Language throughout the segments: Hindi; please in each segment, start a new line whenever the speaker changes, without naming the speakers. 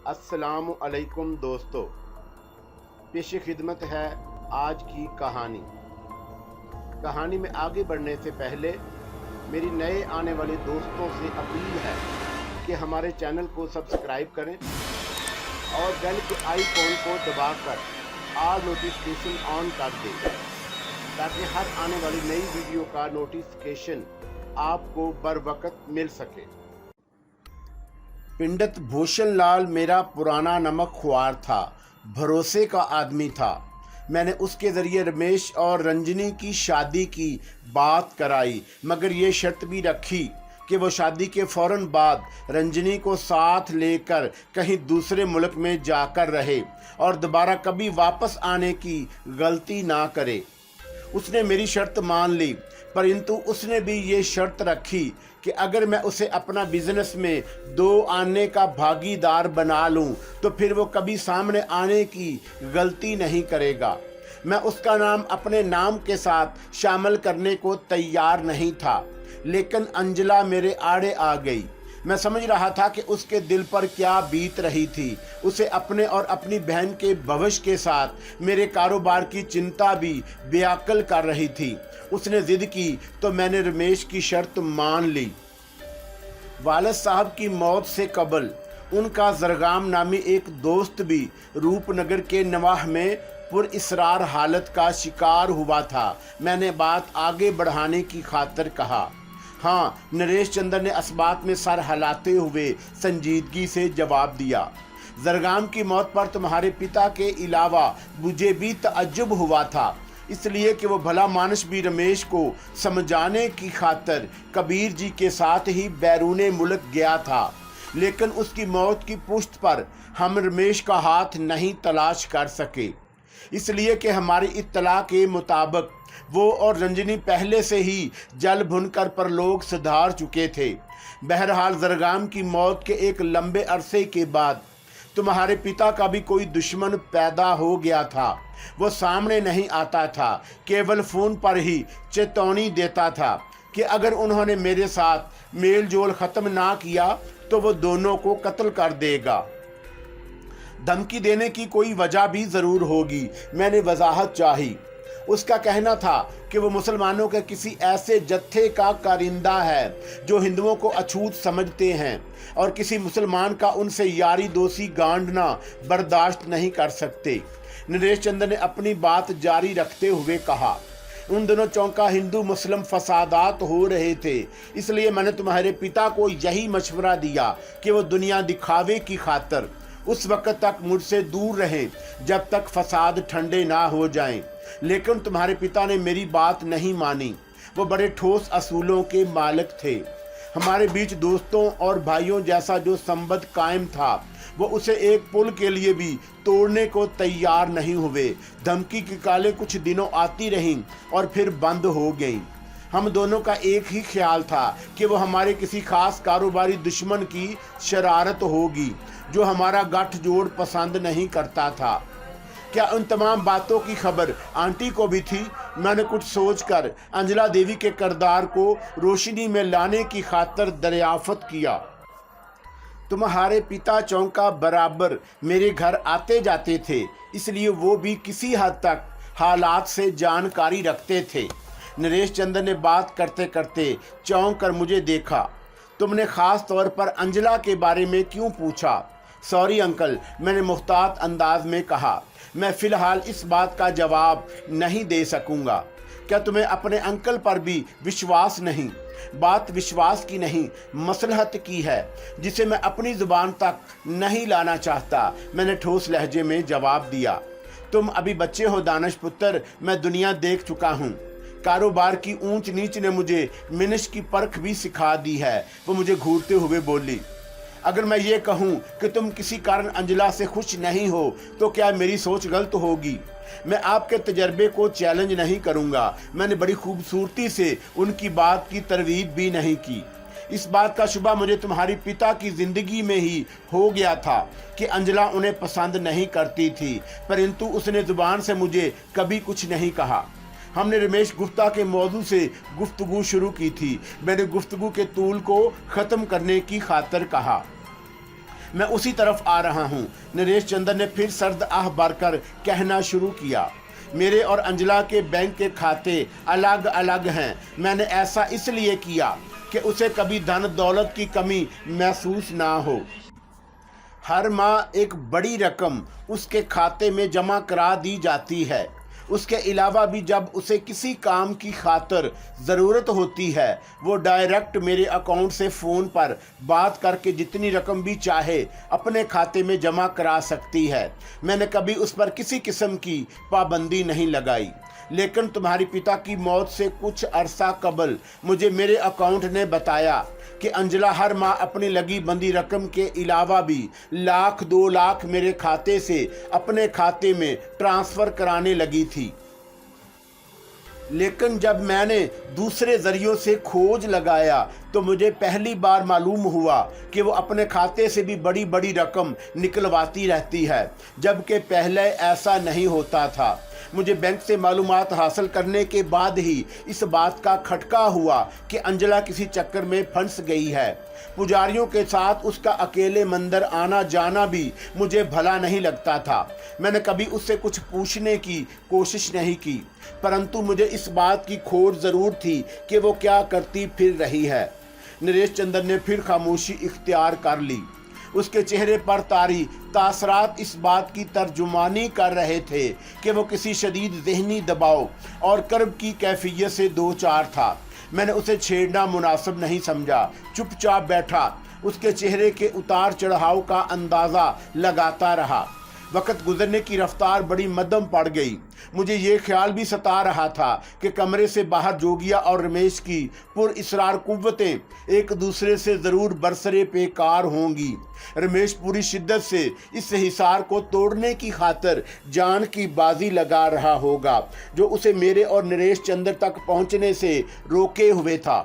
अस्सलामु अलैकुम दोस्तों, पेश खिदमत है आज की कहानी। कहानी में आगे बढ़ने से पहले मेरी नए आने वाले दोस्तों से अपील है कि हमारे चैनल को सब्सक्राइब करें और बेल के आइकॉन को दबाकर ऑल नोटिफिकेशन ऑन कर दें ताकि हर आने वाली नई वीडियो का नोटिफिकेशन आपको बर वक्त मिल सके। पंडित भूषण लाल मेरा पुराना नमक ख्वार था, भरोसे का आदमी था। मैंने उसके ज़रिए रमेश और रंजनी की शादी की बात कराई, मगर ये शर्त भी रखी कि वो शादी के फ़ौरन बाद रंजनी को साथ लेकर कहीं दूसरे मुल्क में जाकर रहे और दोबारा कभी वापस आने की गलती ना करे। उसने मेरी शर्त मान ली, परंतु उसने भी ये शर्त रखी कि अगर मैं उसे अपना बिजनेस में 2 आने का भागीदार बना लूं तो फिर वो कभी सामने आने की गलती नहीं करेगा। मैं उसका नाम अपने नाम के साथ शामिल करने को तैयार नहीं था, लेकिन अंजला मेरे आड़े आ गई। मैं समझ रहा था कि उसके दिल पर क्या बीत रही थी। उसे अपने और अपनी बहन के भविष्य के साथ मेरे कारोबार की चिंता भी बेअक्ल कर रही थी। उसने जिद की तो मैंने रमेश की शर्त मान ली। वालिद साहब की मौत से कबल उनका जरगाम नामी एक दोस्त भी रूपनगर के नवाह में पुरइसरार हालत का शिकार हुआ था। मैंने बात आगे बढ़ाने की खातिर कहा। हाँ, नरेश चंद्र ने असबात में सर हिलाते हुए संजीदगी से जवाब दिया। जरगाम की मौत पर तुम्हारे पिता के अलावा मुझे भी तअज्जुब हुआ था, इसलिए कि वो भला मानस भी रमेश को समझाने की खातिर कबीर जी के साथ ही बैरूने मुल्क गया था, लेकिन उसकी मौत की पुष्ट पर हम रमेश का हाथ नहीं तलाश कर सके, इसलिए कि हमारी इत्तला के मुताबिक वो और रंजनी पहले से ही जल भुनकर परलोक सुधार चुके थे। बहरहाल जरगाम की मौत के एक लंबे अरसे के बाद तुम्हारे पिता का भी कोई दुश्मन पैदा हो गया था। वो सामने नहीं आता था, केवल फ़ोन पर ही चेतावनी देता था कि अगर उन्होंने मेरे साथ मेल जोल ख़त्म ना किया तो वो दोनों को कत्ल कर देगा। धमकी देने की कोई वजह भी ज़रूर होगी। मैंने वजाहत चाही। उसका कहना था कि वो मुसलमानों के किसी ऐसे जत्थे का कारिंदा है जो हिंदुओं को अछूत समझते हैं और किसी मुसलमान का उनसे यारी दोस्ती गांडना बर्दाश्त नहीं कर सकते। नरेश चंद्र ने अपनी बात जारी रखते हुए कहा, उन दिनों चौंका हिंदू मुस्लिम फसादात हो रहे थे, इसलिए मैंने तुम्हारे पिता को यही मशवरा दिया कि वो दुनिया दिखावे की खातिर उस वक्त तक मुझसे दूर रहें जब तक फसाद ठंडे ना हो जाएं। लेकिन तुम्हारे पिता ने मेरी बात नहीं मानी। वो बड़े ठोस असूलों के मालिक थे। हमारे बीच दोस्तों और भाइयों जैसा जो संबंध कायम था, वो उसे एक पुल के लिए भी तोड़ने को तैयार नहीं हुए। धमकी की कालें कुछ दिनों आती रहीं और फिर बंद हो गईं। हम दोनों का एक ही ख्याल था कि वो हमारे किसी खास कारोबारी दुश्मन की शरारत होगी जो हमारा गठजोड़ पसंद नहीं करता था। क्या उन तमाम बातों की खबर आंटी को भी थी? मैंने कुछ सोचकर अंजला देवी के किरदार को रोशनी में लाने की खातिर दरियाफ्त किया। तुम्हारे पिता चौंका बराबर मेरे घर आते जाते थे, इसलिए वो भी किसी हद तक हालात से जानकारी रखते थे। नरेश चंद्र ने बात करते करते चौंक कर मुझे देखा। तुमने ख़ास तौर पर अंजला के बारे में क्यों पूछा? सॉरी अंकल, मैंने मुख्तात अंदाज में कहा। मैं फ़िलहाल इस बात का जवाब नहीं दे सकूंगा। क्या तुम्हें अपने अंकल पर भी विश्वास नहीं? बात विश्वास की नहीं, मसलहत की है, जिसे मैं अपनी ज़ुबान तक नहीं लाना चाहता। मैंने ठोस लहजे में जवाब दिया। तुम अभी बच्चे हो दानिश पुत्र, मैं दुनिया देख चुका हूँ। कारोबार की ऊंच नीच ने मुझे मिनश की परख भी सिखा दी है। वो मुझे घूरते हुए बोली, अगर मैं ये कहूँ कि तुम किसी कारण अंजला से खुश नहीं हो तो क्या मेरी सोच गलत होगी? मैं आपके तजर्बे को चैलेंज नहीं करूँगा। मैंने बड़ी खूबसूरती से उनकी बात की तरवीब भी नहीं की। इस बात का शुबा मुझे तुम्हारी पिता की ज़िंदगी में ही हो गया था कि अंजला उन्हें पसंद नहीं करती थी, परंतु उसने ज़ुबान से मुझे कभी कुछ नहीं कहा। हमने रमेश गुप्ता के मौजू से गुफ्तगू शुरू की थी। मैंने गुफ्तगू के तूल को ख़त्म करने की खातिर कहा, मैं उसी तरफ आ रहा हूँ। नरेश चंद्र ने फिर सर्द आह भरकर कहना शुरू किया, मेरे और अंजला के बैंक के खाते अलग अलग हैं। मैंने ऐसा इसलिए किया कि उसे कभी धन दौलत की कमी महसूस ना हो। हर माह एक बड़ी रकम उसके खाते में जमा करा दी जाती है। उसके अलावा भी जब उसे किसी काम की खातर ज़रूरत होती है, वो डायरेक्ट मेरे अकाउंट से फ़ोन पर बात करके जितनी रकम भी चाहे अपने खाते में जमा करा सकती है। मैंने कभी उस पर किसी किस्म की पाबंदी नहीं लगाई। लेकिन तुम्हारे पिता की मौत से कुछ अरसा कबल मुझे मेरे अकाउंट ने बताया कि अंजला हर माह अपनी लगी बंदी रकम के अलावा भी 1,00,000-2 लाख मेरे खाते से अपने खाते में ट्रांसफ़र कराने लगी थी। लेकिन जब मैंने दूसरे ज़रियों से खोज लगाया तो मुझे पहली बार मालूम हुआ कि वो अपने खाते से भी बड़ी बड़ी रकम निकलवाती रहती है, जबकि पहले ऐसा नहीं होता था। मुझे बैंक से मालूमात हासिल करने के बाद ही इस बात का खटका हुआ कि अंजला किसी चक्कर में फंस गई है। पुजारियों के साथ उसका अकेले मंदिर आना जाना भी मुझे भला नहीं लगता था। मैंने कभी उससे कुछ पूछने की कोशिश नहीं की, परंतु मुझे इस बात की खोज ज़रूर थी कि वो क्या करती फिर रही है। नरेश चंद्र ने फिर खामोशी इख्तियार कर ली। उसके चेहरे पर तारी तासरात इस बात की तर्जुमानी कर रहे थे कि वो किसी शदीद ज़हनी दबाव और कर्ब की कैफियत से दो चार था। मैंने उसे छेड़ना मुनासिब नहीं समझा, चुपचाप बैठा उसके चेहरे के उतार चढ़ाव का अंदाज़ा लगाता रहा। वक़्त गुजरने की रफ्तार बड़ी मध्यम पड़ गई। मुझे ये ख्याल भी सता रहा था कि कमरे से बाहर जोगिया और रमेश की पुरइसरार कुव्वतें एक दूसरे से ज़रूर बरसरे पेकार होंगी। रमेश पूरी शिद्दत से इस हिसार को तोड़ने की खातिर जान की बाजी लगा रहा होगा, जो उसे मेरे और नरेश चंद्र तक पहुंचने से रोके हुए था।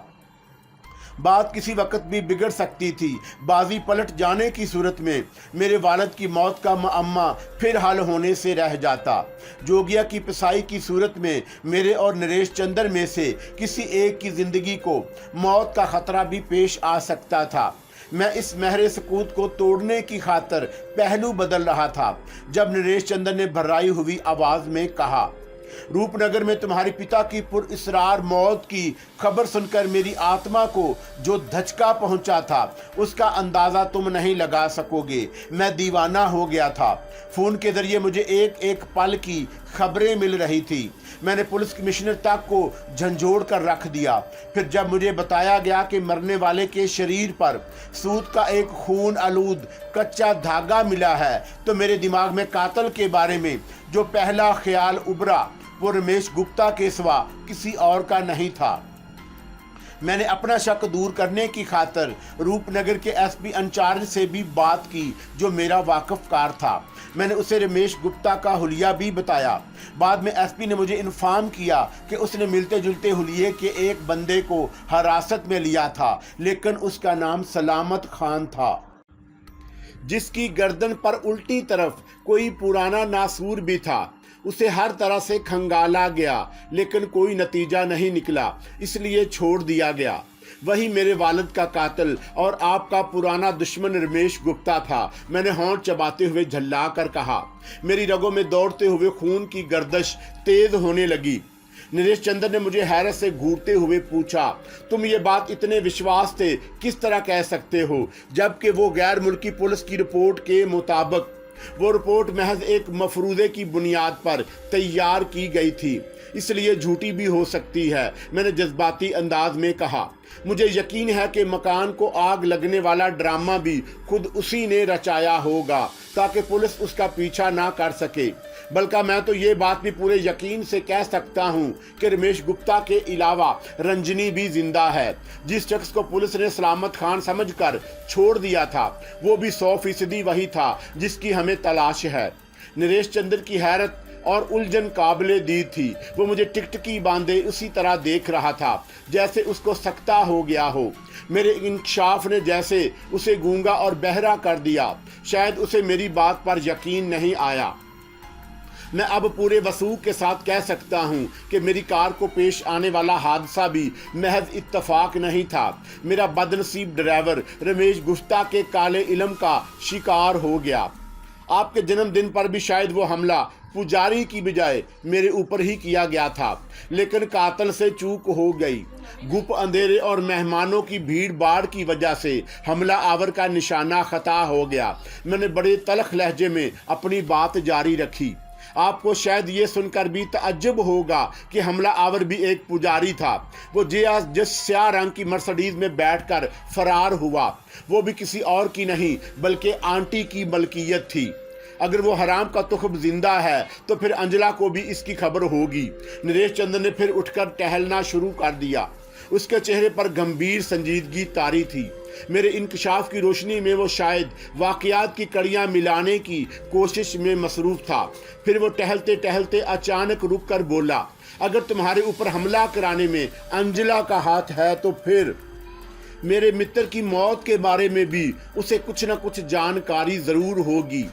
बात किसी वक्त भी बिगड़ सकती थी। बाजी पलट जाने की सूरत में मेरे वालिद की मौत का मुअम्मा फिर हल होने से रह जाता। जोगिया की पिसाई की सूरत में मेरे और नरेश चंद्र में से किसी एक की ज़िंदगी को मौत का ख़तरा भी पेश आ सकता था। मैं इस महरे सकूत को तोड़ने की खातिर पहलू बदल रहा था जब नरेश चंद्र ने भर्राई हुई आवाज़ में कहा, रूपनगर में तुम्हारे पिता की पुरइसरार मौत की खबर सुनकर मेरी आत्मा को जो धचका पहुंचा था उसका अंदाज़ा तुम नहीं लगा सकोगे। मैं दीवाना हो गया था। फ़ोन के ज़रिए मुझे एक एक पल की खबरें मिल रही थी। मैंने पुलिस कमिश्नर तक को झंझोड़ कर रख दिया। फिर जब मुझे बताया गया कि मरने वाले के शरीर पर सूत का एक खून आलूद कच्चा धागा मिला है, तो मेरे दिमाग में कातल के बारे में जो पहला ख्याल उभरा वो रमेश गुप्ता के सिवा किसी और का नहीं था। मैंने अपना शक दूर करने की खातिर रूपनगर के एसपी इंचार्ज से भी बात की, जो मेरा वाकिफकार था। मैंने उसे रमेश गुप्ता का हुलिया भी बताया। बाद में एसपी ने मुझे इन्फॉर्म किया कि उसने मिलते जुलते हुलिये के एक बंदे को हिरासत में लिया था, लेकिन उसका नाम सलामत खान था, जिसकी गर्दन पर उल्टी तरफ कोई पुराना नासूर भी था। उसे हर तरह से खंगाला गया, लेकिन कोई नतीजा नहीं निकला, इसलिए छोड़ दिया गया। वही मेरे वालिद का कातिल और आपका पुराना दुश्मन रमेश गुप्ता था। मैंने होंठ चबाते हुए झल्ला कर कहा। मेरी रगों में दौड़ते हुए खून की गर्दिश तेज होने लगी। नरेश चंद्र ने मुझे हैरत से घूरते हुए पूछा, तुम ये बात इतने विश्वास से किस तरह कह सकते हो, जबकि वो गैर मुल्की पुलिस की रिपोर्ट के मुताबिक वो रिपोर्ट महज एक मफरूज़े की बुनियाद पर तैयार की गई थी, इसलिए झूठी भी हो सकती है। मैंने जज्बाती अंदाज में कहा, मुझे यकीन है कि मकान को आग लगने वाला ड्रामा भी खुद उसी ने रचाया होगा ताकि पुलिस उसका पीछा ना कर सके। बल्कि मैं तो ये बात भी पूरे यकीन से कह सकता हूँ कि रमेश गुप्ता के अलावा रंजनी भी जिंदा है। जिस शख्स को पुलिस ने सलामत खान समझकर छोड़ दिया था, वो भी 100% वही था जिसकी हमें तलाश है। नरेश चंद्र की हैरत और उलझन काबिले दीद थी। वो मुझे टिकटिकी बांधे उसी तरह देख रहा था जैसे उसको सकता हो गया हो। मेरे इंकशाफ ने जैसे उसे गूंगा और बहरा कर दिया। शायद उसे मेरी बात पर यकीन नहीं आया। मैं अब पूरे वसूख के साथ कह सकता हूँ कि मेरी कार को पेश आने वाला हादसा भी महज इत्तफाक नहीं था। मेरा बदनसीब ड्राइवर रमेश गुप्ता के काले इल्म का शिकार हो गया। आपके जन्मदिन पर भी शायद वो हमला पुजारी की बजाय मेरे ऊपर ही किया गया था, लेकिन कातल से चूक हो गई। गुप अंधेरे और मेहमानों की भीड़ भाड़ की वजह से हमला आवर का निशाना खता हो गया। मैंने बड़े तलख लहजे में अपनी बात जारी रखी। आपको शायद ये सुनकर भी तअज्जुब होगा कि हमला आवर भी एक पुजारी था। वो जिस स्याह रंग की मर्सिडीज में बैठकर फरार हुआ, वो भी किसी और की नहीं बल्कि आंटी की मलकियत थी। अगर वो हराम का तुख्म जिंदा है तो फिर अंजला को भी इसकी खबर होगी। नरेश चंद्र ने फिर उठकर टहलना शुरू कर दिया। उसके चेहरे पर गंभीर संजीदगी तारी थी। मेरे इंकशाफ की रोशनी में वो शायद वाकयात की कड़ियां मिलाने की कोशिश में मसरूफ था। फिर वो टहलते टहलते अचानक रुक कर बोला, अगर तुम्हारे ऊपर हमला कराने में अंजला का हाथ है तो फिर मेरे मित्र की मौत के बारे में भी उसे कुछ न कुछ जानकारी जरूर होगी।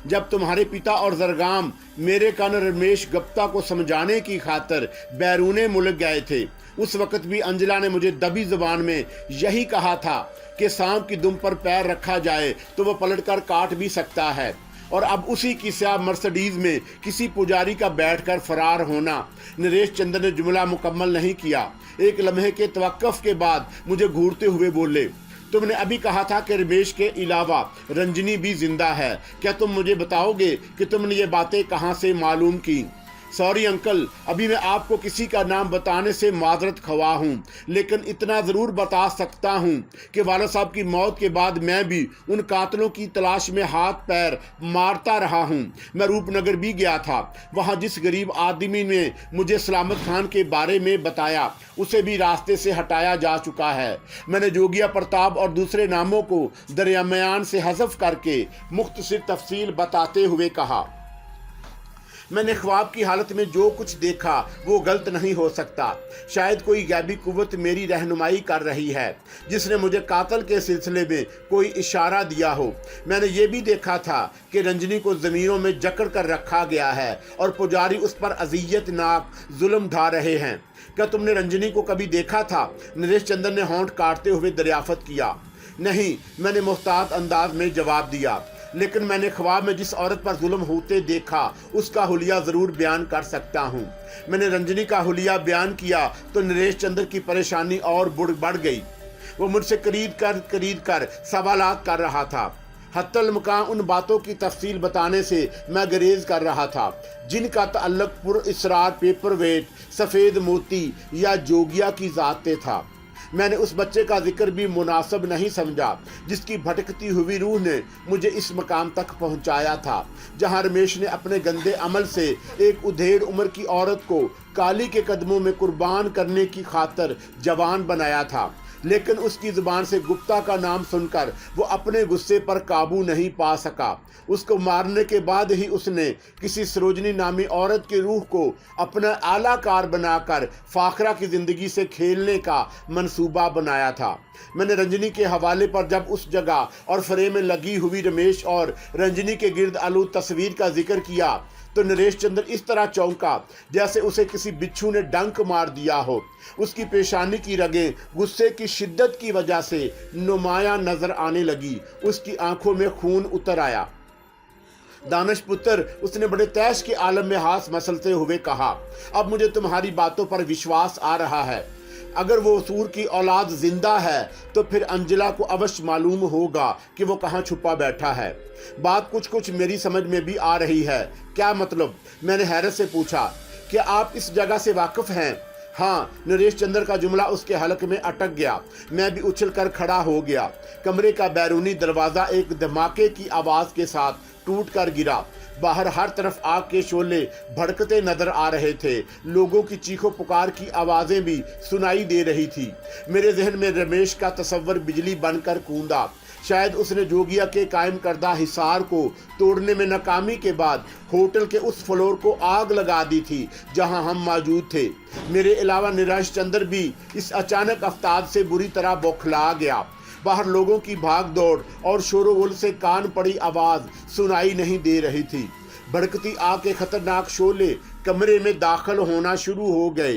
जब तुम्हारे पिता और जरगाम मेरे कान रमेश गुप्ता को समझाने की खातर बैरूने मुल्क गए थे, उस वक्त भी अंजला ने मुझे दबी जुबान में यही कहा था कि सांप की दुम पर पैर रखा जाए तो वह पलटकर काट भी सकता है। और अब उसी की स्याह मर्सिडीज में किसी पुजारी का बैठकर फरार होना। नरेश चंद्र ने जुमला मुकम्मल नहीं किया। एक लम्हे के तवक्कुफ के बाद मुझे घूरते हुए बोले, तुमने अभी कहा था कि रमेश के अलावा रंजनी भी जिंदा है। क्या तुम मुझे बताओगे कि तुमने ये बातें कहाँ से मालूम की? सॉरी अंकल, अभी मैं आपको किसी का नाम बताने से माजरत खवा हूँ, लेकिन इतना ज़रूर बता सकता हूँ कि वाला साहब की मौत के बाद मैं भी उन कातलों की तलाश में हाथ पैर मारता रहा हूँ। मैं रूपनगर भी गया था। वहाँ जिस गरीब आदमी ने मुझे सलामत खान के बारे में बताया, उसे भी रास्ते से हटाया जा चुका है। मैंने जोगिया प्रताप और दूसरे नामों को दरमियान से हज़फ करके मुख्तसर तफसील बताते हुए कहा, मैंने ख्वाब की हालत में जो कुछ देखा वो गलत नहीं हो सकता। शायद कोई गैबी कुव्वत मेरी रहनुमाई कर रही है, जिसने मुझे कातल के सिलसिले में कोई इशारा दिया हो। मैंने ये भी देखा था कि रंजनी को ज़मीनों में जकड़ कर रखा गया है और पुजारी उस पर अज़ियतनाक जुल्म ढा रहे हैं। क्या तुमने रंजनी को कभी देखा था? नरेश चंद्र ने होंठ काटते हुए दरियाफ़त किया। नहीं, मैंने मुख्तात अंदाज में जवाब दिया, लेकिन मैंने ख्वाब में जिस औरत पर जुल्म होते देखा उसका हुलिया ज़रूर बयान कर सकता हूँ। मैंने रंजनी का हुलिया बयान किया तो नरेश चंद्र की परेशानी और बढ़ गई। वो मुझसे करीद कर सवालात कर रहा था। हत्तल मुकाम उन बातों की तफसील बताने से मैं गुरेज कर रहा था जिनका तअल्लुक पुर इसरार पेपरवेट, सफ़ेद मोती या जोगिया की ज़ात पे था। मैंने उस बच्चे का जिक्र भी मुनासिब नहीं समझा जिसकी भटकती हुई रूह ने मुझे इस मकाम तक पहुंचाया था, जहां रमेश ने अपने गंदे अमल से एक उधेड़ उम्र की औरत को काली के कदमों में कुर्बान करने की खातर जवान बनाया था। लेकिन उसकी ज़ुबान से गुप्ता का नाम सुनकर वो अपने गुस्से पर काबू नहीं पा सका। उसको मारने के बाद ही उसने किसी सरोजनी नामी औरत की रूह को अपना आलाकार बनाकर फाखरा की ज़िंदगी से खेलने का मंसूबा बनाया था। मैंने रंजनी के हवाले पर जब उस जगह और फ्रेम में लगी हुई रमेश और रंजनी के गिर्द आलू तस्वीर का जिक्र किया तो नरेश चंद्र इस तरह चौंका जैसे उसे किसी बिच्छू ने डंक मार दिया हो। उसकी पेशानी की रगें गुस्से की शिद्दत की वजह से नुमाया नजर आने लगी। उसकी आंखों में खून उतर आया। दानिश पुत्र, उसने बड़े तैश के आलम में हाथ मसलते हुए कहा, अब मुझे तुम्हारी बातों पर विश्वास आ रहा है। अगर वो सूर की औलाद जिंदा है तो फिर अंजला को अवश्य मालूम होगा कि वो कहाँ छुपा बैठा है। बात कुछ मेरी समझ में भी आ रही है। क्या मतलब? मैंने हैरत से पूछा। क्या आप इस जगह से वाकिफ हैं? हाँ। नरेश चंद्र का जुमला उसके हलक में अटक गया। मैं भी उछल कर खड़ा हो गया। कमरे का बैरूनी दरवाज़ा एक धमाके की आवाज़ के साथ टूट कर गिरा। बाहर हर तरफ आग के शोले भड़कते नजर आ रहे थे। लोगों की चीखों पुकार की आवाज़ें भी सुनाई दे रही थी। मेरे जहन में रमेश का तस्वर बिजली बनकर कूदा। शायद उसने जोगिया के कायम करदा हिसार को तोड़ने में नाकामी के बाद होटल के उस फ्लोर को आग लगा दी थी जहां हम मौजूद थे। मेरे अलावा नरेश चंद्र भी इस अचानक अफ्ताब से बुरी तरह बौखला गया। बाहर लोगों की भाग दौड़ और शोरगुल से कान पड़ी आवाज़ सुनाई नहीं दे रही थी। भड़कती आग के खतरनाक शोले कमरे में दाखिल होना शुरू हो गए।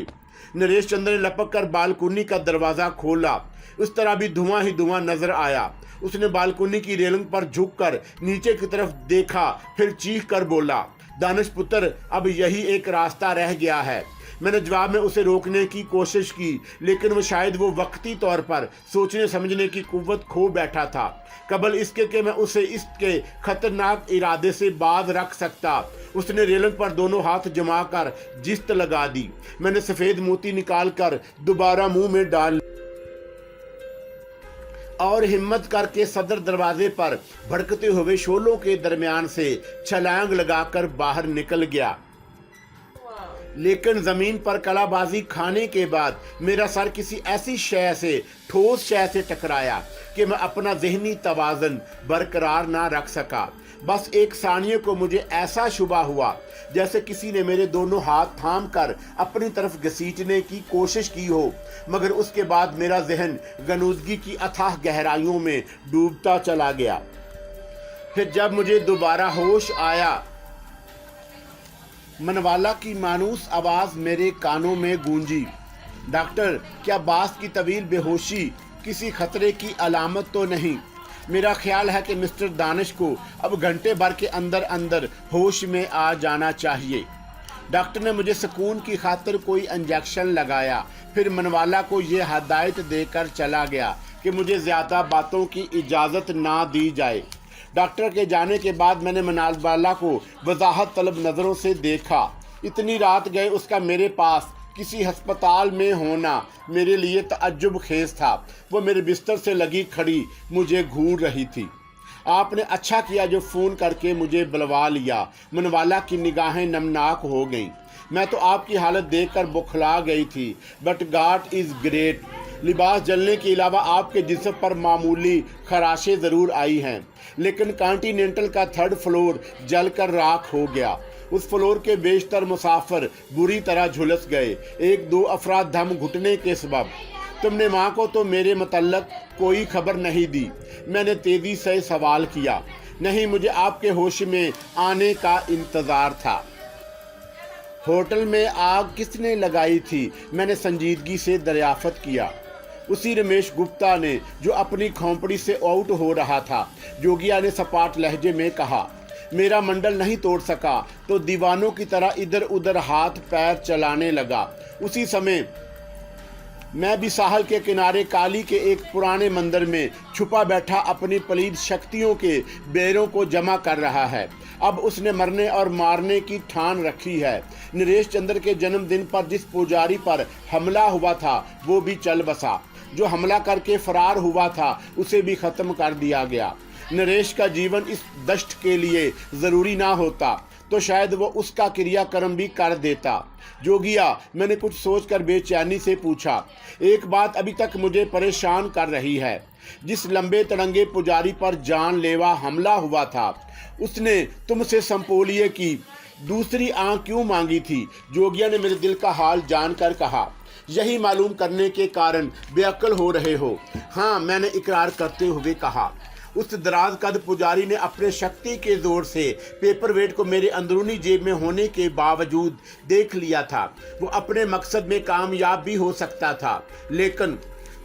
नरेश चंद्र ने लपक कर बालकोनी का दरवाज़ा खोला। उस तरह भी धुआं ही धुआं नजर आया। उसने बालकोनी की रेलिंग पर झुककर नीचे की तरफ देखा, फिर चीख कर बोला, दानिश पुत्र, अब यही एक रास्ता रह गया है। मैंने जवाब में उसे रोकने की कोशिश की, लेकिन वो वक्ती तौर पर सोचने समझने की कुव्वत खो बैठा था, कबल इसके कि मैं उसे इसके खतरनाक इरादे से बाज रख सकता। उसने रेलिंग पर दोनों हाथ जमा कर जिस्त लगा दी। मैंने सफ़ेद मोती निकाल कर दोबारा मुंह में डाल और हिम्मत करके सदर दरवाजे पर भड़कते हुए शोलों के दरमियान से छलांग लगाकर बाहर निकल गया। लेकिन ज़मीन पर कलाबाजी खाने के बाद मेरा सर किसी ऐसी शय से, ठोस शय से टकराया कि मैं अपना ज़हनी तवाज़न बरकरार ना रख सका। बस एक सानिये को मुझे ऐसा शुबा हुआ जैसे किसी ने मेरे दोनों हाथ थाम कर अपनी तरफ घसीटने की कोशिश की हो, मगर उसके बाद मेरा जहन गनूदगी की अथाह गहराइयों में डूबता चला गया। फिर जब मुझे दोबारा होश आया, मनवाला की मानूस आवाज़ मेरे कानों में गूंजी, डॉक्टर, क्या बास की तवील बेहोशी किसी खतरे की अलामत तो नहीं? मेरा ख्याल है कि मिस्टर दानिश को अब घंटे भर के अंदर अंदर होश में आ जाना चाहिए। डॉक्टर ने मुझे सुकून की खातिर कोई इंजेक्शन लगाया, फिर मनवाला को यह हदायत देकर चला गया कि मुझे ज़्यादा बातों की इजाज़त ना दी जाए। डॉक्टर के जाने के बाद मैंने मनवाला को वजाहत तलब नज़रों से देखा। इतनी रात गए उसका मेरे पास किसी हस्पताल में होना मेरे लिए तअज्जुब खेज था। वो मेरे बिस्तर से लगी खड़ी मुझे घूर रही थी। आपने अच्छा किया जो फ़ोन करके मुझे बुलवा लिया। मनवाला की निगाहें नमनाक हो गईं। मैं तो आपकी हालत देखकर बौखला गई थी, बट गॉड इज़ ग्रेट। लिबास जलने के अलावा आपके जिस्म पर मामूली खराशें ज़रूर आई हैं, लेकिन कॉन्टिनेंटल का 3rd फ्लोर जलकर राख हो गया। उस फ्लोर के बेशतर मुसाफिर बुरी तरह झुलस गए, 1-2 अफराद दम घुटने के सबब। तुमने माँ को तो मेरे मतलब कोई खबर नहीं दी? मैंने तेज़ी से सवाल किया। नहीं, मुझे आपके होश में आने का इंतज़ार था। होटल में आग किसने लगाई थी? मैंने संजीदगी से दरियाफ़त किया। उसी रमेश गुप्ता ने, जो अपनी खोपड़ी से आउट हो रहा था। जोगिया ने सपाट लहजे में कहा। मेरा मंडल नहीं तोड़ सका तो दीवानों की तरह इधर उधर हाथ पैर चलाने लगा। उसी समय मैं भी साहल के किनारे काली के एक पुराने मंदिर में छुपा बैठा अपनी पलीद शक्तियों के बेरों को जमा कर रहा है। अब उसने मरने और मारने की ठान रखी है। नरेश चंद्र के जन्मदिन पर जिस पुजारी पर हमला हुआ था वो भी चल बसा। जो हमला करके फरार हुआ था उसे भी ख़त्म कर दिया गया। नरेश का जीवन इस दश्त के लिए ज़रूरी ना होता तो शायद वो उसका क्रियाक्रम भी कर देता। जोगिया, मैंने कुछ सोचकर बेचैनी से पूछा, एक बात अभी तक मुझे परेशान कर रही है। जिस लंबे तिरंगे पुजारी पर जानलेवा हमला हुआ था उसने तुमसे संपोलिये की दूसरी आंख क्यों मांगी थी? जोगिया ने मेरे दिल का हाल जानकर कहा। यही मालूम करने के कारण बेअक्ल हो रहे हो। हाँ, मैंने इकरार करते हुए कहा। उस दराज कद पुजारी ने अपने शक्ति के जोर से पेपर वेट को मेरे अंदरूनी जेब में होने के बावजूद देख लिया था। वो अपने मकसद में कामयाब भी हो सकता था, लेकिन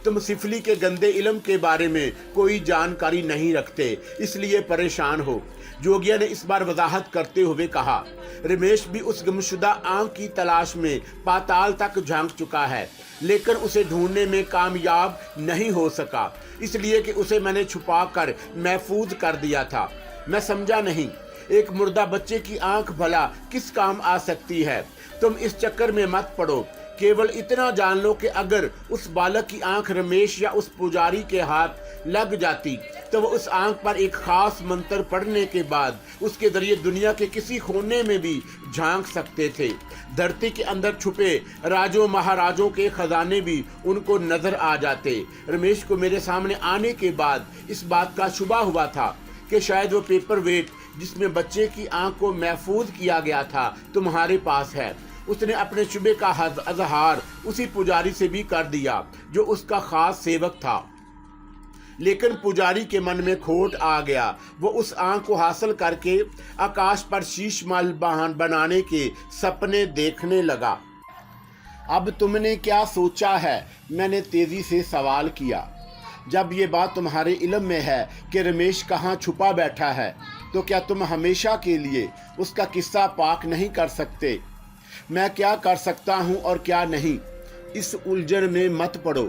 तुम सिफली के गंदे इल्म के बारे में कोई जानकारी नहीं रखते, इसलिए परेशान हो। जोगिया ने इस बार वजाहत करते हुए कहा। रमेश भी उस गुमशुदा आंख की तलाश में पाताल तक झांक चुका है, लेकिन उसे ढूंढने में कामयाब नहीं हो सका, इसलिए कि उसे मैंने छुपा कर महफूज कर दिया था। मैं समझा नहीं, एक मुर्दा बच्चे की आंख भला किस काम आ सकती है? तुम इस चक्कर में मत पड़ो। केवल इतना जान लो कि अगर उस बालक की आंख रमेश या उस पुजारी के हाथ लग जाती तो वो उस आंख पर एक खास मंत्र पढ़ने के बाद उसके जरिए दुनिया के किसी कोने में भी झांक सकते थे। धरती के अंदर छुपे राजों महाराजों के खजाने भी उनको नजर आ जाते। रमेश को मेरे सामने आने के बाद इस बात का शुबा हुआ था कि शायद वो पेपर वेट जिसमें बच्चे की आंख को महफूज किया गया था तुम्हारे पास है। उसने अपने शुबे का अजहार उसी पुजारी से भी कर दिया जो उसका खास सेवक था। लेकिन पुजारी के मन में खोट आ गया। वो उस आंख को हासिल करके आकाश पर शीश महल बनाने के सपने देखने लगा। अब तुमने क्या सोचा है? मैंने तेजी से सवाल किया। जब ये बात तुम्हारे इल्म में है कि रमेश कहाँ छुपा बैठा है, तो क्या तुम हमेशा के लिए उसका किस्सा पाक नहीं कर सकते? मैं क्या कर सकता हूँ और क्या नहीं, इस उलझन में मत पड़ो।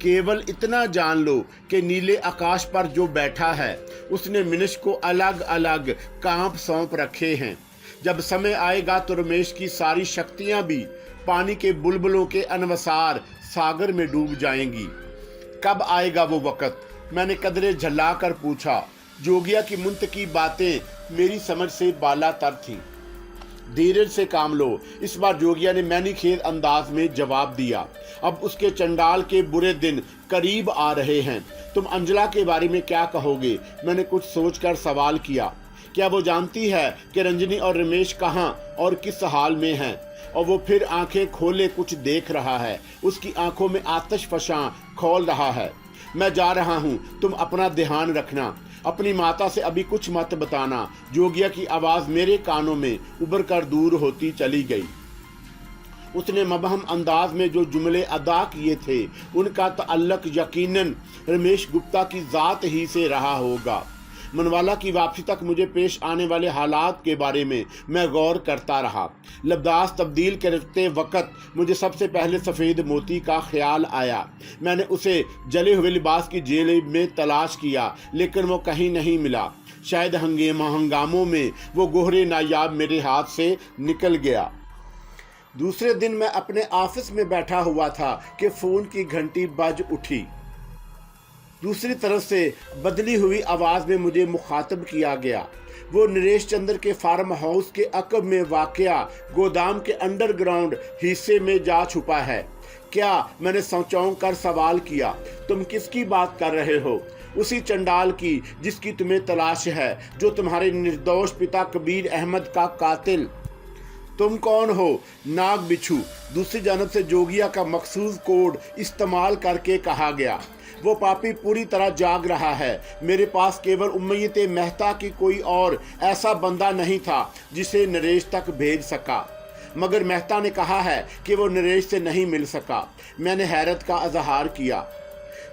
केवल इतना जान लो कि नीले आकाश पर जो बैठा है उसने मिनश को अलग अलग काम सौंप रखे हैं। जब समय आएगा तो रमेश की सारी शक्तियां भी पानी के बुलबुलों के अनुसार सागर में डूब जाएंगी। कब आएगा वो वक़्त? मैंने कदरे झल्ला कर पूछा। जोगिया की मुंतकी बातें मेरी समझ से बालातर थीं। धीरज से काम लो, इस बार जोगिया ने मैंने खेल अंदाज में जवाब दिया। अब उसके चंडाल के बुरे दिन करीब आ रहे हैं। तुम अंजला के बारे में क्या कहोगे? मैंने कुछ सोचकर सवाल किया। क्या वो जानती है कि रंजनी और रमेश कहाँ और किस हाल में हैं? और वो फिर आंखें खोले कुछ देख रहा है। उसकी आंखों में आतिश फशां खोल रहा है। मैं जा रहा हूँ, तुम अपना ध्यान रखना। अपनी माता से अभी कुछ मत बताना। जोगिया की आवाज़ मेरे कानों में उभर कर दूर होती चली गई। उसने मबहम अंदाज में जो जुमले अदा किए थे उनका तअल्लुक यकीनन रमेश गुप्ता की ज़ात ही से रहा होगा। मनवाला की वापसी तक मुझे पेश आने वाले हालात के बारे में मैं गौर करता रहा। लबदास तब्दील करते वक़्त मुझे सबसे पहले सफ़ेद मोती का ख्याल आया। मैंने उसे जले हुए लिबास की जेब में तलाश किया, लेकिन वो कहीं नहीं मिला। शायद हंगामों में वो गोहरे नायाब मेरे हाथ से निकल गया। दूसरे दिन मैं अपने ऑफिस में बैठा हुआ था कि फ़ोन की घंटी बज उठी। दूसरी तरफ से बदली हुई आवाज़ में मुझे मुखातब किया गया। वो नरेश चंद्र के फार्म हाउस के अकब में वाक़या गोदाम के अंडरग्राउंड हिस्से में जा छुपा है। क्या? मैंने चौंक कर सवाल किया। तुम किसकी बात कर रहे हो? उसी चंडाल की जिसकी तुम्हें तलाश है, जो तुम्हारे निर्दोष पिता कबीर अहमद का कातिल। तुम कौन हो? नाग बिच्छू, दूसरी जानब से जोगिया का मखसूस कोड इस्तेमाल करके कहा गया। वो पापी पूरी तरह जाग रहा है। मेरे पास केवल उम्मीद मेहता की कोई और ऐसा बंदा नहीं था जिसे नरेश तक भेज सका, मगर मेहता ने कहा है कि वो नरेश से नहीं मिल सका। मैंने हैरत का इजहार किया।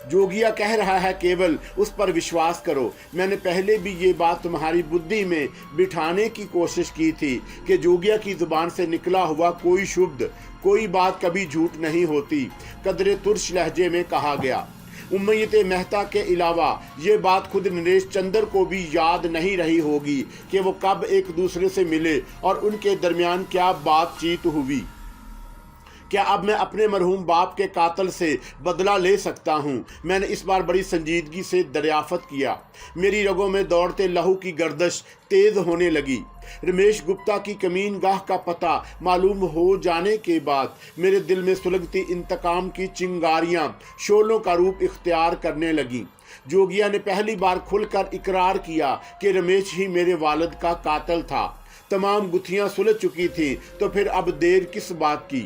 जोगिया कह रहा है केवल उस पर विश्वास करो। मैंने पहले भी ये बात तुम्हारी बुद्धि में बिठाने की कोशिश की थी कि जोगिया की जुबान से निकला हुआ कोई शब्द, कोई बात कभी झूठ नहीं होती। कदरे तुर्श लहजे में कहा गया। उम्मीद मेहता के अलावा ये बात खुद नरेश चंद्र को भी याद नहीं रही होगी कि वो कब एक दूसरे से मिले और उनके दरमियान क्या बातचीत हुई। क्या अब मैं अपने मरहूम बाप के कातिल से बदला ले सकता हूँ? मैंने इस बार बड़ी संजीदगी से दरियाफ़त किया। मेरी रगों में दौड़ते लहू की गर्दिश तेज़ होने लगी। रमेश गुप्ता की कमीन गाह का पता मालूम हो जाने के बाद मेरे दिल में सुलगती इंतकाम की चिंगारियाँ शोलों का रूप इख्तियार करने लगीं। जोगिया ने पहली बार खुलकर इकरार किया कि रमेश ही मेरे वालिद का कातिल था। तमाम गुत्थियां सुलझ चुकी थी, तो फिर अब देर किस बात की?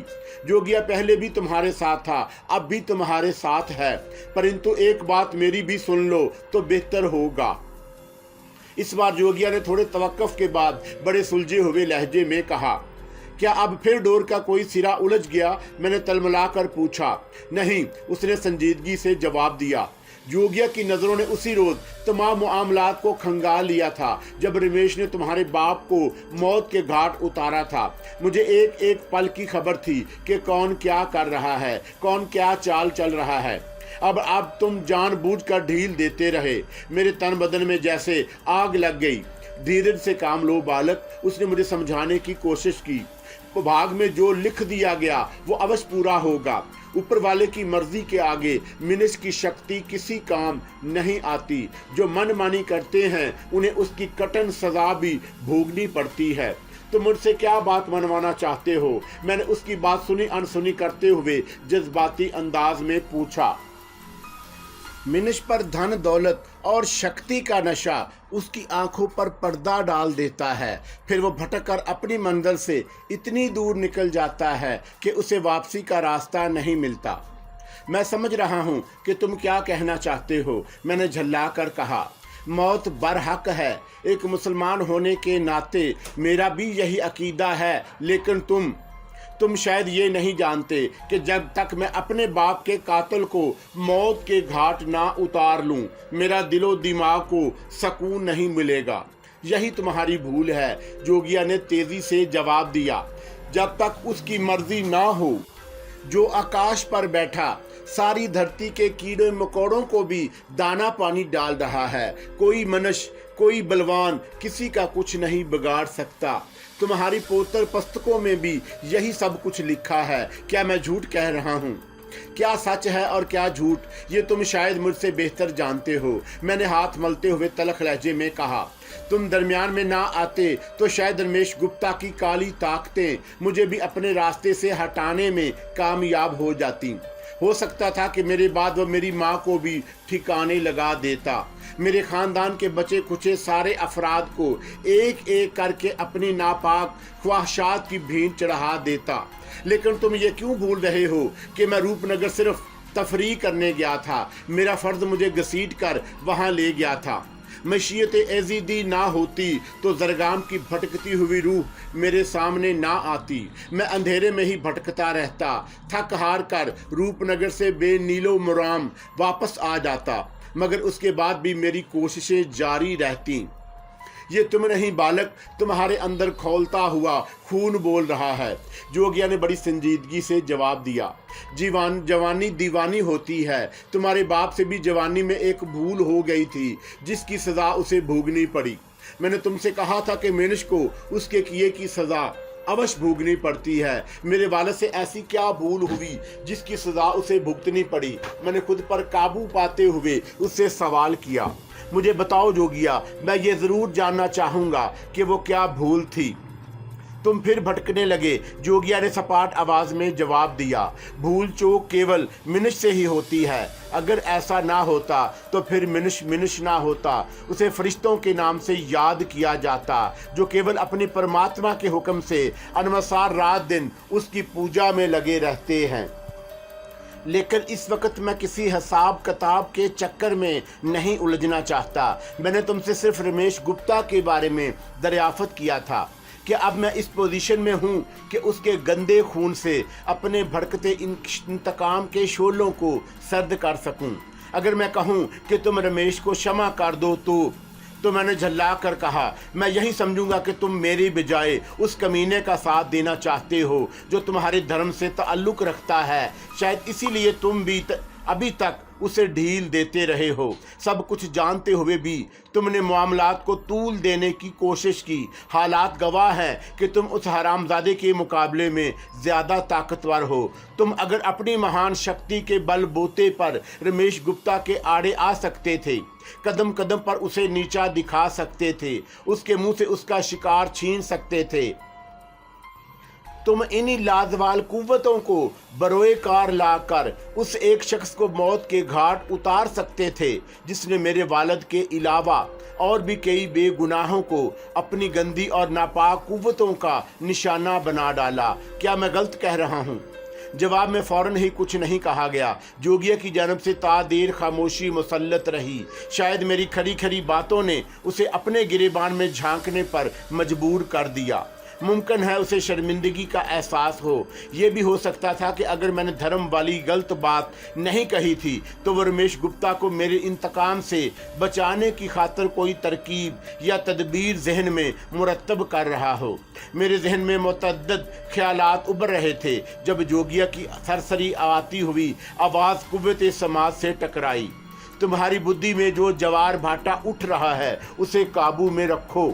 जोगिया पहले भी तुम्हारे साथ था, अब भी तुम्हारे साथ है, परंतु एक बात मेरी भी सुन लो तो बेहतर होगा। इस बार जोगिया ने थोड़े तवक्कुफ के बाद बड़े सुलझे हुए लहजे में कहा। क्या अब फिर डोर का कोई सिरा उलझ गया? मैंने तलमला कर पूछा। नहीं, उसने संजीदगी से जवाब दिया। जोगिया की नज़रों ने उसी रोज़ तमाम मामलात को खंगाल लिया था जब रमेश ने तुम्हारे बाप को मौत के घाट उतारा था। मुझे एक एक पल की खबर थी कि कौन क्या कर रहा है, कौन क्या चाल चल रहा है। अब तुम जानबूझकर ढील देते रहे। मेरे तन बदन में जैसे आग लग गई। धीरज से काम लो बालक, उसने मुझे समझाने की कोशिश की। भाग में जो लिख दिया गया वो अवश्य पूरा होगा। ऊपर वाले की मर्जी के आगे मिनस की शक्ति किसी काम नहीं आती। जो मनमानी करते हैं उन्हें उसकी कठिन सजा भी भोगनी पड़ती है। तुम मुझसे क्या बात मनवाना चाहते हो? मैंने उसकी बात सुनी अनसुनी करते हुए जज्बाती अंदाज में पूछा। मिनश पर धन दौलत और शक्ति का नशा उसकी आंखों पर पर्दा डाल देता है। फिर वो भटक कर अपनी मंजिल से इतनी दूर निकल जाता है कि उसे वापसी का रास्ता नहीं मिलता। मैं समझ रहा हूँ कि तुम क्या कहना चाहते हो, मैंने झल्ला कर कहा। मौत बरहक है, एक मुसलमान होने के नाते मेरा भी यही अकीदा है, लेकिन तुम शायद ये नहीं जानते कि जब तक मैं अपने बाप के कातिल को मौत के घाट ना उतार लूं, मेरा दिलो दिमाग को सुकून नहीं मिलेगा। यही तुम्हारी भूल है, जोगिया ने तेजी से जवाब दिया। जब तक उसकी मर्जी ना हो, जो आकाश पर बैठा सारी धरती के कीड़े मकोड़ों को भी दाना पानी डाल रहा है, कोई मनुष्य, कोई बलवान किसी का कुछ नहीं बिगाड़ सकता। तुम्हारी पोतर पुस्तकों में भी यही सब कुछ लिखा है। क्या मैं झूठ कह रहा हूँ? क्या सच है और क्या झूठ, ये तुम शायद मुझसे बेहतर जानते हो। मैंने हाथ मलते हुए तलख लहजे में कहा। तुम दरमियान में ना आते तो शायद रमेश गुप्ता की काली ताकतें मुझे भी अपने रास्ते से हटाने में कामयाब हो जाती। हो सकता था कि मेरे बाद वो मेरी माँ को भी ठिकाने लगा देता, मेरे खानदान के बचे कुचे सारे अफराद को एक एक करके अपनी नापाक ख्वाहिशात की भेंट चढ़ा देता। लेकिन तुम ये क्यों भूल रहे हो कि मैं रूपनगर सिर्फ तफरीह करने गया था। मेरा फ़र्ज मुझे घसीट कर वहाँ ले गया था। मशीयत एजीदी ना होती तो जरगाम की भटकती हुई रूह मेरे सामने ना आती। मैं अंधेरे में ही भटकता रहता, थक हार कर रूपनगर से बेनीलो मुराम वापस आ जाता, मगर उसके बाद भी मेरी कोशिशें जारी रहती। ये तुम नहीं बालक, तुम्हारे अंदर खौलता हुआ खून बोल रहा है। जोगिया ने बड़ी संजीदगी से जवाब दिया। जवानी दीवानी होती है। तुम्हारे बाप से भी जवानी में एक भूल हो गई थी, जिसकी सज़ा उसे भोगनी पड़ी। मैंने तुमसे कहा था कि मेनिश को उसके किए की सज़ा अवश्य भोगनी पड़ती है। मेरे वालिद से ऐसी क्या भूल हुई जिसकी सज़ा उसे भुगतनी पड़ी? मैंने खुद पर काबू पाते हुए उससे सवाल किया। मुझे बताओ जोगिया, मैं ये ज़रूर जानना चाहूँगा कि वो क्या भूल थी। तुम फिर भटकने लगे। जोगिया ने सपाट आवाज़ में जवाब दिया। भूल चूक केवल मिनिश से ही होती है। अगर ऐसा ना होता तो फिर मिनिश ना होता। उसे फरिश्तों के नाम से याद किया जाता, जो केवल अपने परमात्मा के हुक्म से अनवसार रात दिन उसकी पूजा में लगे रहते हैं। लेकिन इस वक्त मैं किसी हिसाब किताब के चक्कर में नहीं उलझना चाहता। मैंने तुमसे सिर्फ रमेश गुप्ता के बारे में दरियाफ्त किया था कि अब मैं इस पोजीशन में हूँ कि उसके गंदे खून से अपने भड़कते इंतकाम के शोलों को सर्द कर सकूँ। अगर मैं कहूँ कि तुम रमेश को क्षमा कर दो तो मैंने झल्ला कर कहा, मैं यही समझूंगा कि तुम मेरी बजाय उस कमीने का साथ देना चाहते हो जो तुम्हारे धर्म से ताल्लुक़ रखता है। शायद इसीलिए तुम भी अभी तक उसे ढील देते रहे हो। सब कुछ जानते हुए भी तुमने मामलात को तूल देने की कोशिश की। हालात गवाह हैं कि तुम उस हरामजादे के मुकाबले में ज़्यादा ताकतवर हो। तुम अगर अपनी महान शक्ति के बलबूते पर रमेश गुप्ता के आड़े आ सकते थे, कदम कदम पर उसे नीचा दिखा सकते थे, उसके मुंह से उसका शिकार छीन सकते थे, तुम इन्हीं लाजवाल कुव्वतों को बरोए कार लाकर उस एक शख्स को मौत के घाट उतार सकते थे जिसने मेरे वालिद के अलावा और भी कई बेगुनाहों को अपनी गंदी और नापाक कुव्वतों का निशाना बना डाला। क्या मैं गलत कह रहा हूँ? जवाब में फ़ौरन ही कुछ नहीं कहा गया। जोगिया की जानब से तादेर खामोशी मुसल्लत रही। शायद मेरी खरी खरी बातों ने उसे अपने गिरेबान में झांकने पर मजबूर कर दिया। मुमकिन है उसे शर्मिंदगी का एहसास हो। ये भी हो सकता था कि अगर मैंने धर्म वाली गलत बात नहीं कही थी तो वो रमेश गुप्ता को मेरे इंतकाम से बचाने की खातिर कोई तरकीब या तदबीर जहन में मुरतब कर रहा हो। मेरे जहन में मुतअद्दिद ख्यालात उभर रहे थे जब जोगिया की सरसरी आती हुई आवाज़ कुव्वत समाज से टकराई। तुम्हारी बुद्धि में जो जवार भाटा उठ रहा है उसे काबू में रखो।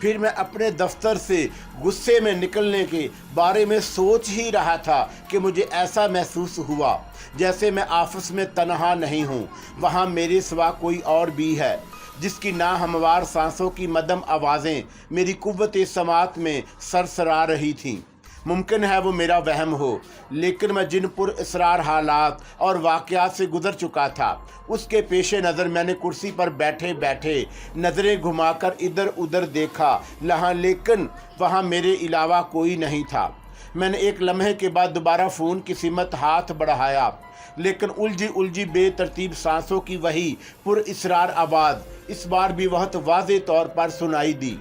फिर मैं अपने दफ्तर से गुस्से में निकलने के बारे में सोच ही रहा था कि मुझे ऐसा महसूस हुआ जैसे मैं ऑफिस में तन्हा नहीं हूँ, वहाँ मेरे सिवा कोई और भी है जिसकी ना हमवार सांसों की मदम आवाज़ें मेरी कुव्वत समात में सरसरा रही थीं। मुमकिन है वो मेरा वहम हो, लेकिन मैं जिन पुर इसरार हालात और वाक़यात से गुज़र चुका था उसके पेश नज़र मैंने कुर्सी पर बैठे बैठे नज़रें घुमाकर इधर उधर देखा, लेकिन वहाँ मेरे अलावा कोई नहीं था। मैंने एक लम्हे के बाद दोबारा फ़ोन की सिमत हाथ बढ़ाया, लेकिन उलझी उलझी बेतरतीब सांसों की वही पुरइसरार आवाज़ इस बार भी बहुत वाज़े तौर पर सुनाई दी।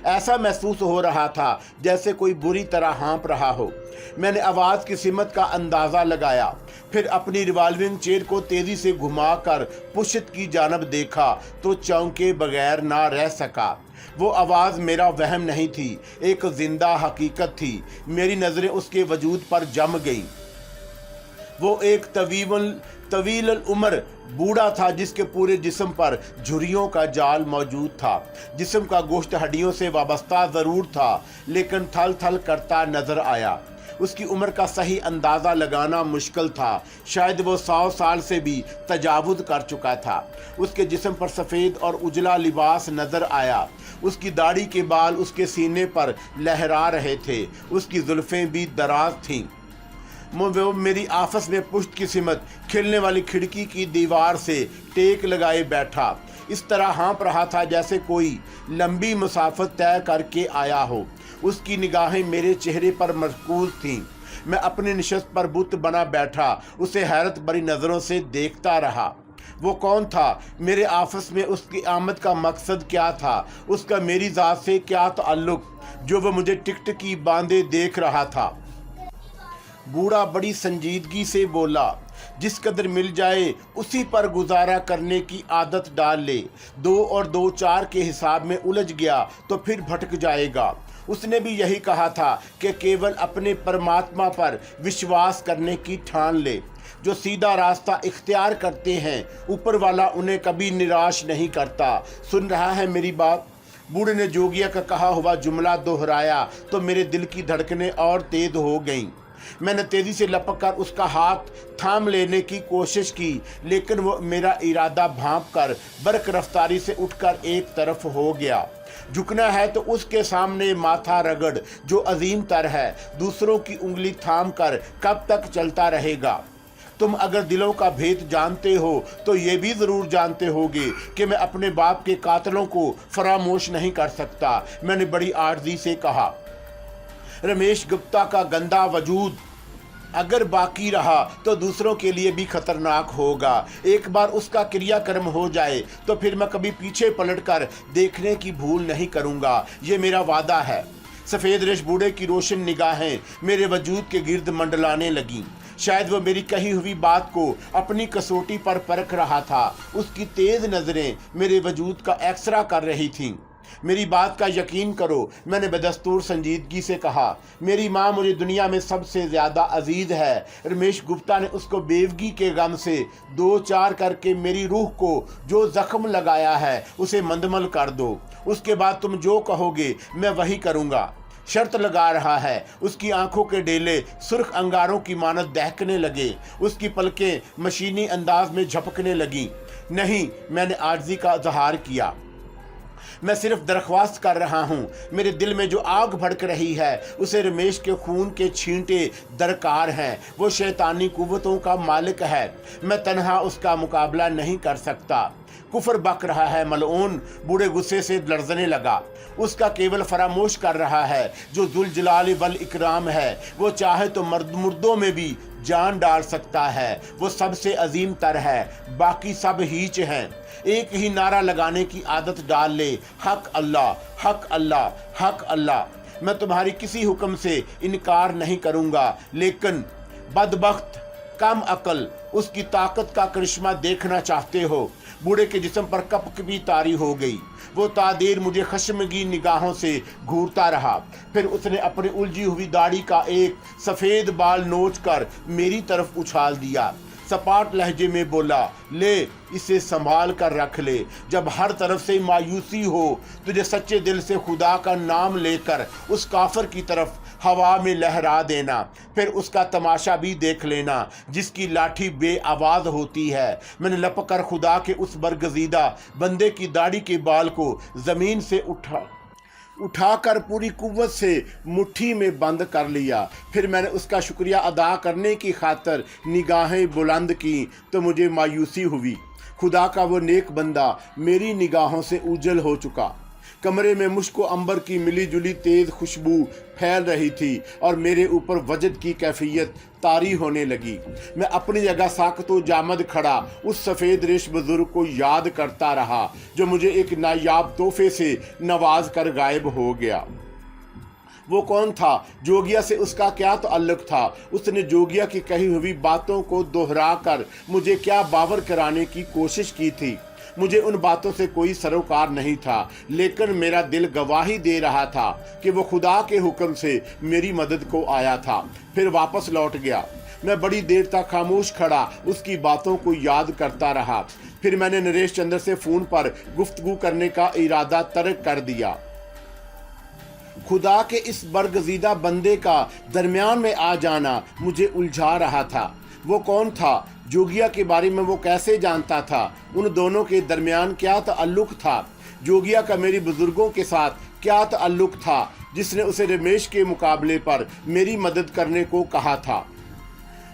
ऐसा महसूस हो रहा था जैसे कोई बुरी तरह हाँप रहा हो। मैंने आवाज़ की सिमत का अंदाज़ा लगाया, फिर अपनी रिवॉल्विंग चेयर को तेज़ी से घुमाकर पुशत की जानब देखा तो चौंके बगैर ना रह सका। वो आवाज़ मेरा वहम नहीं थी, एक जिंदा हकीकत थी। मेरी नज़रें उसके वजूद पर जम गईं। वो एक तवील उम्र बूढ़ा था जिसके पूरे जिस्म पर झुर्रियों का जाल मौजूद था। जिस्म का गोश्त हड्डियों से वाबस्ता ज़रूर था, लेकिन थल थल करता नज़र आया। उसकी उम्र का सही अंदाज़ा लगाना मुश्किल था। शायद वो 100 साल से भी तजावुज़ कर चुका था। उसके जिस्म पर सफ़ेद और उजला लिबास नज़र आया। उसकी दाढ़ी के बाल उसके सीने पर लहरा रहे थे। उसकी जुल्फ़ें भी दराज थीं। वो मेरी आपस में पुश्त की सिमत खिलने वाली खिड़की की दीवार से टेक लगाए बैठा, इस तरह हाँप रहा था जैसे कोई लंबी मुसाफत तय करके आया हो। उसकी निगाहें मेरे चेहरे पर मरकूज थीं। मैं अपनी निशस्त पर बुत बना बैठा, उसे हैरत भरी नज़रों से देखता रहा। वो कौन था? मेरे आपस में उसकी आमद का मकसद क्या था? उसका मेरी ज़ात से क्या ताल्लुक़ जो वह मुझे टिकटकी बांधे देख रहा था? बूढ़ा बड़ी संजीदगी से बोला, जिस कदर मिल जाए उसी पर गुजारा करने की आदत डाल ले। 2 और 2 4 के हिसाब में उलझ गया तो फिर भटक जाएगा। उसने भी यही कहा था कि केवल अपने परमात्मा पर विश्वास करने की ठान ले। जो सीधा रास्ता इख्तियार करते हैं, ऊपर वाला उन्हें कभी निराश नहीं करता। सुन रहा है मेरी बात? बूढ़े ने जोगिया का कहा हुआ जुमला दोहराया तो मेरे दिल की धड़कनें और तेज हो गईं। मैंने तेज़ी से लपक कर उसका हाथ थाम लेने की कोशिश की, लेकिन वो मेरा इरादा भांप कर बरक रफ्तारी से उठकर एक तरफ हो गया। झुकना है तो उसके सामने माथा रगड़ जो अजीम तर है। दूसरों की उंगली थाम कर कब तक चलता रहेगा? तुम अगर दिलों का भेद जानते हो तो ये भी ज़रूर जानते होगे कि मैं अपने बाप के कातलों को फरामोश नहीं कर सकता। मैंने बड़ी आर्जी से कहा। रमेश गुप्ता का गंदा वजूद अगर बाकी रहा तो दूसरों के लिए भी खतरनाक होगा। एक बार उसका क्रियाक्रम हो जाए तो फिर मैं कभी पीछे पलटकर देखने की भूल नहीं करूँगा। ये मेरा वादा है। सफ़ेद रेश बूढ़े की रोशन निगाहें मेरे वजूद के गिर्द मंडलाने लगीं। शायद वो मेरी कही हुई बात को अपनी कसौटी पर परख रहा था। उसकी तेज़ नज़रें मेरे वजूद का एक्सरा कर रही थीं। मेरी बात का यकीन करो, मैंने बदस्तूर संजीदगी से कहा। मेरी माँ मुझे दुनिया में सबसे ज़्यादा अजीज़ है। रमेश गुप्ता ने उसको बेवगी के गम से 2 4 करके मेरी रूह को जो ज़ख्म लगाया है उसे मंदमल कर दो। उसके बाद तुम जो कहोगे मैं वही करूँगा। शर्त लगा रहा है। उसकी आंखों के डेले सुर्ख अंगारों की मानत दहकने लगे। उसकी पलकें मशीनी अंदाज में झपकने लगीं। नहीं, मैंने आर्जी का इजहार किया। मैं सिर्फ दरख्वास्त कर रहा हूँ। मेरे दिल में जो आग भड़क रही है उसे रमेश के खून के छींटे दरकार हैं। वो शैतानी कुव्वतों का मालिक है। मैं तन्हा उसका मुकाबला नहीं कर सकता। कुफर बक रहा है मलऊन। बूढ़े गुस्से से लर्जने लगा। उसका केवल फरामोश कर रहा है जो जुल जलाल वल इकराम है। वो चाहे तो मुर्दों में भी जान डाल सकता है। वो सबसे अजीम तर है, बाकी सब हीच हैं। एक ही नारा लगाने की आदत डाल ले, हक अल्लाह, हक अल्लाह, हक अल्लाह। मैं तुम्हारी किसी हुक्म से इनकार नहीं करूँगा, लेकिन बदबख्त कम अकल उसकी ताकत का करिश्मा देखना चाहते हो। बूढ़े के जिस्म पर कपकपी तारी हो गई। वो तादेर मुझे खश्मगीन निगाहों से घूरता रहा। फिर उसने अपनी उलझी हुई दाढ़ी का एक सफ़ेद बाल नोच कर मेरी तरफ उछाल दिया। सपाट लहजे में बोला, ले इसे संभाल कर रख ले। जब हर तरफ से मायूसी हो, तुझे सच्चे दिल से खुदा का नाम लेकर उस काफिर की तरफ हवा में लहरा देना। फिर उसका तमाशा भी देख लेना जिसकी लाठी बेआवाज़ होती है। मैंने लपक कर खुदा के उस बरगजीदा बंदे की दाढ़ी के बाल को ज़मीन से उठाकर पूरी कुव्वत से मुट्ठी में बंद कर लिया। फिर मैंने उसका शुक्रिया अदा करने की खातर निगाहें बुलंद की तो मुझे मायूसी हुई। खुदा का वो नेक बंदा मेरी निगाहों से उजल हो चुका। कमरे में मुझको अंबर की मिली जुली तेज खुशबू फैल रही थी और मेरे ऊपर वजद की कैफियत तारी होने लगी। मैं अपनी जगह साकतो जामद खड़ा उस सफ़ेद रेश बुजुर्ग को याद करता रहा जो मुझे एक नायाब तोहफे से नवाज कर गायब हो गया। वो कौन था? जोगिया से उसका क्या ताल्लुक था? उसने जोगिया की कही हुई बातों को दोहरा कर मुझे क्या बावर कराने की कोशिश की थी? मुझे उन बातों से कोई सरोकार नहीं था, लेकिन मेरा दिल गवाही दे रहा था कि वो खुदा के हुक्म से मेरी मदद को आया था, फिर वापस लौट गया। मैं बड़ी देर तक खामोश खड़ा उसकी बातों को याद करता रहा। फिर मैंने नरेश चंद्र से फ़ोन पर गुफ्तगू करने का इरादा तर्क कर दिया। खुदा के इस बरगजीदा बंदे का दरमियान में आ जाना मुझे उलझा रहा था। वो कौन था? जोगिया के बारे में वो कैसे जानता था? उन दोनों के दरमियान क्या ताल्लुक था? जोगिया का मेरी बुजुर्गों के साथ क्या ताल्लुक था जिसने उसे रमेश के मुकाबले पर मेरी मदद करने को कहा था?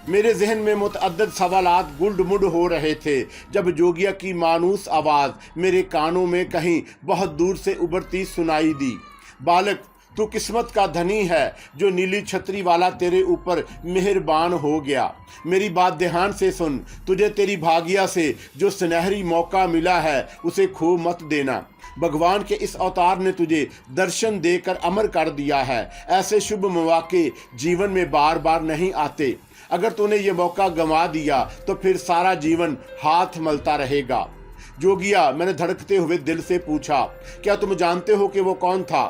मेरे जहन में मुतअद्दिद सवालात गुल्ड-मुड हो रहे थे जब जोगिया की मानूस आवाज़ मेरे कानों में कहीं बहुत दूर से उभरती सुनाई दी। बालक, तू किस्मत का धनी है जो नीली छतरी वाला तेरे ऊपर मेहरबान हो गया। मेरी बात ध्यान से सुन। तुझे तेरी भागिया से जो सुनहरी मौका मिला है उसे खो मत देना। भगवान के इस अवतार ने तुझे दर्शन देकर अमर कर दिया है। ऐसे शुभ मौके जीवन में बार बार नहीं आते। अगर तूने ये मौका गंवा दिया तो फिर सारा जीवन हाथ मलता रहेगा। जोगिया, मैंने धड़कते हुए दिल से पूछा, क्या तुम जानते हो कि वो कौन था?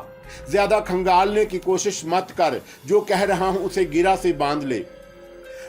ज्यादा खंगालने की कोशिश मत कर। जो कह रहा हूं उसे गिरा से बांध ले।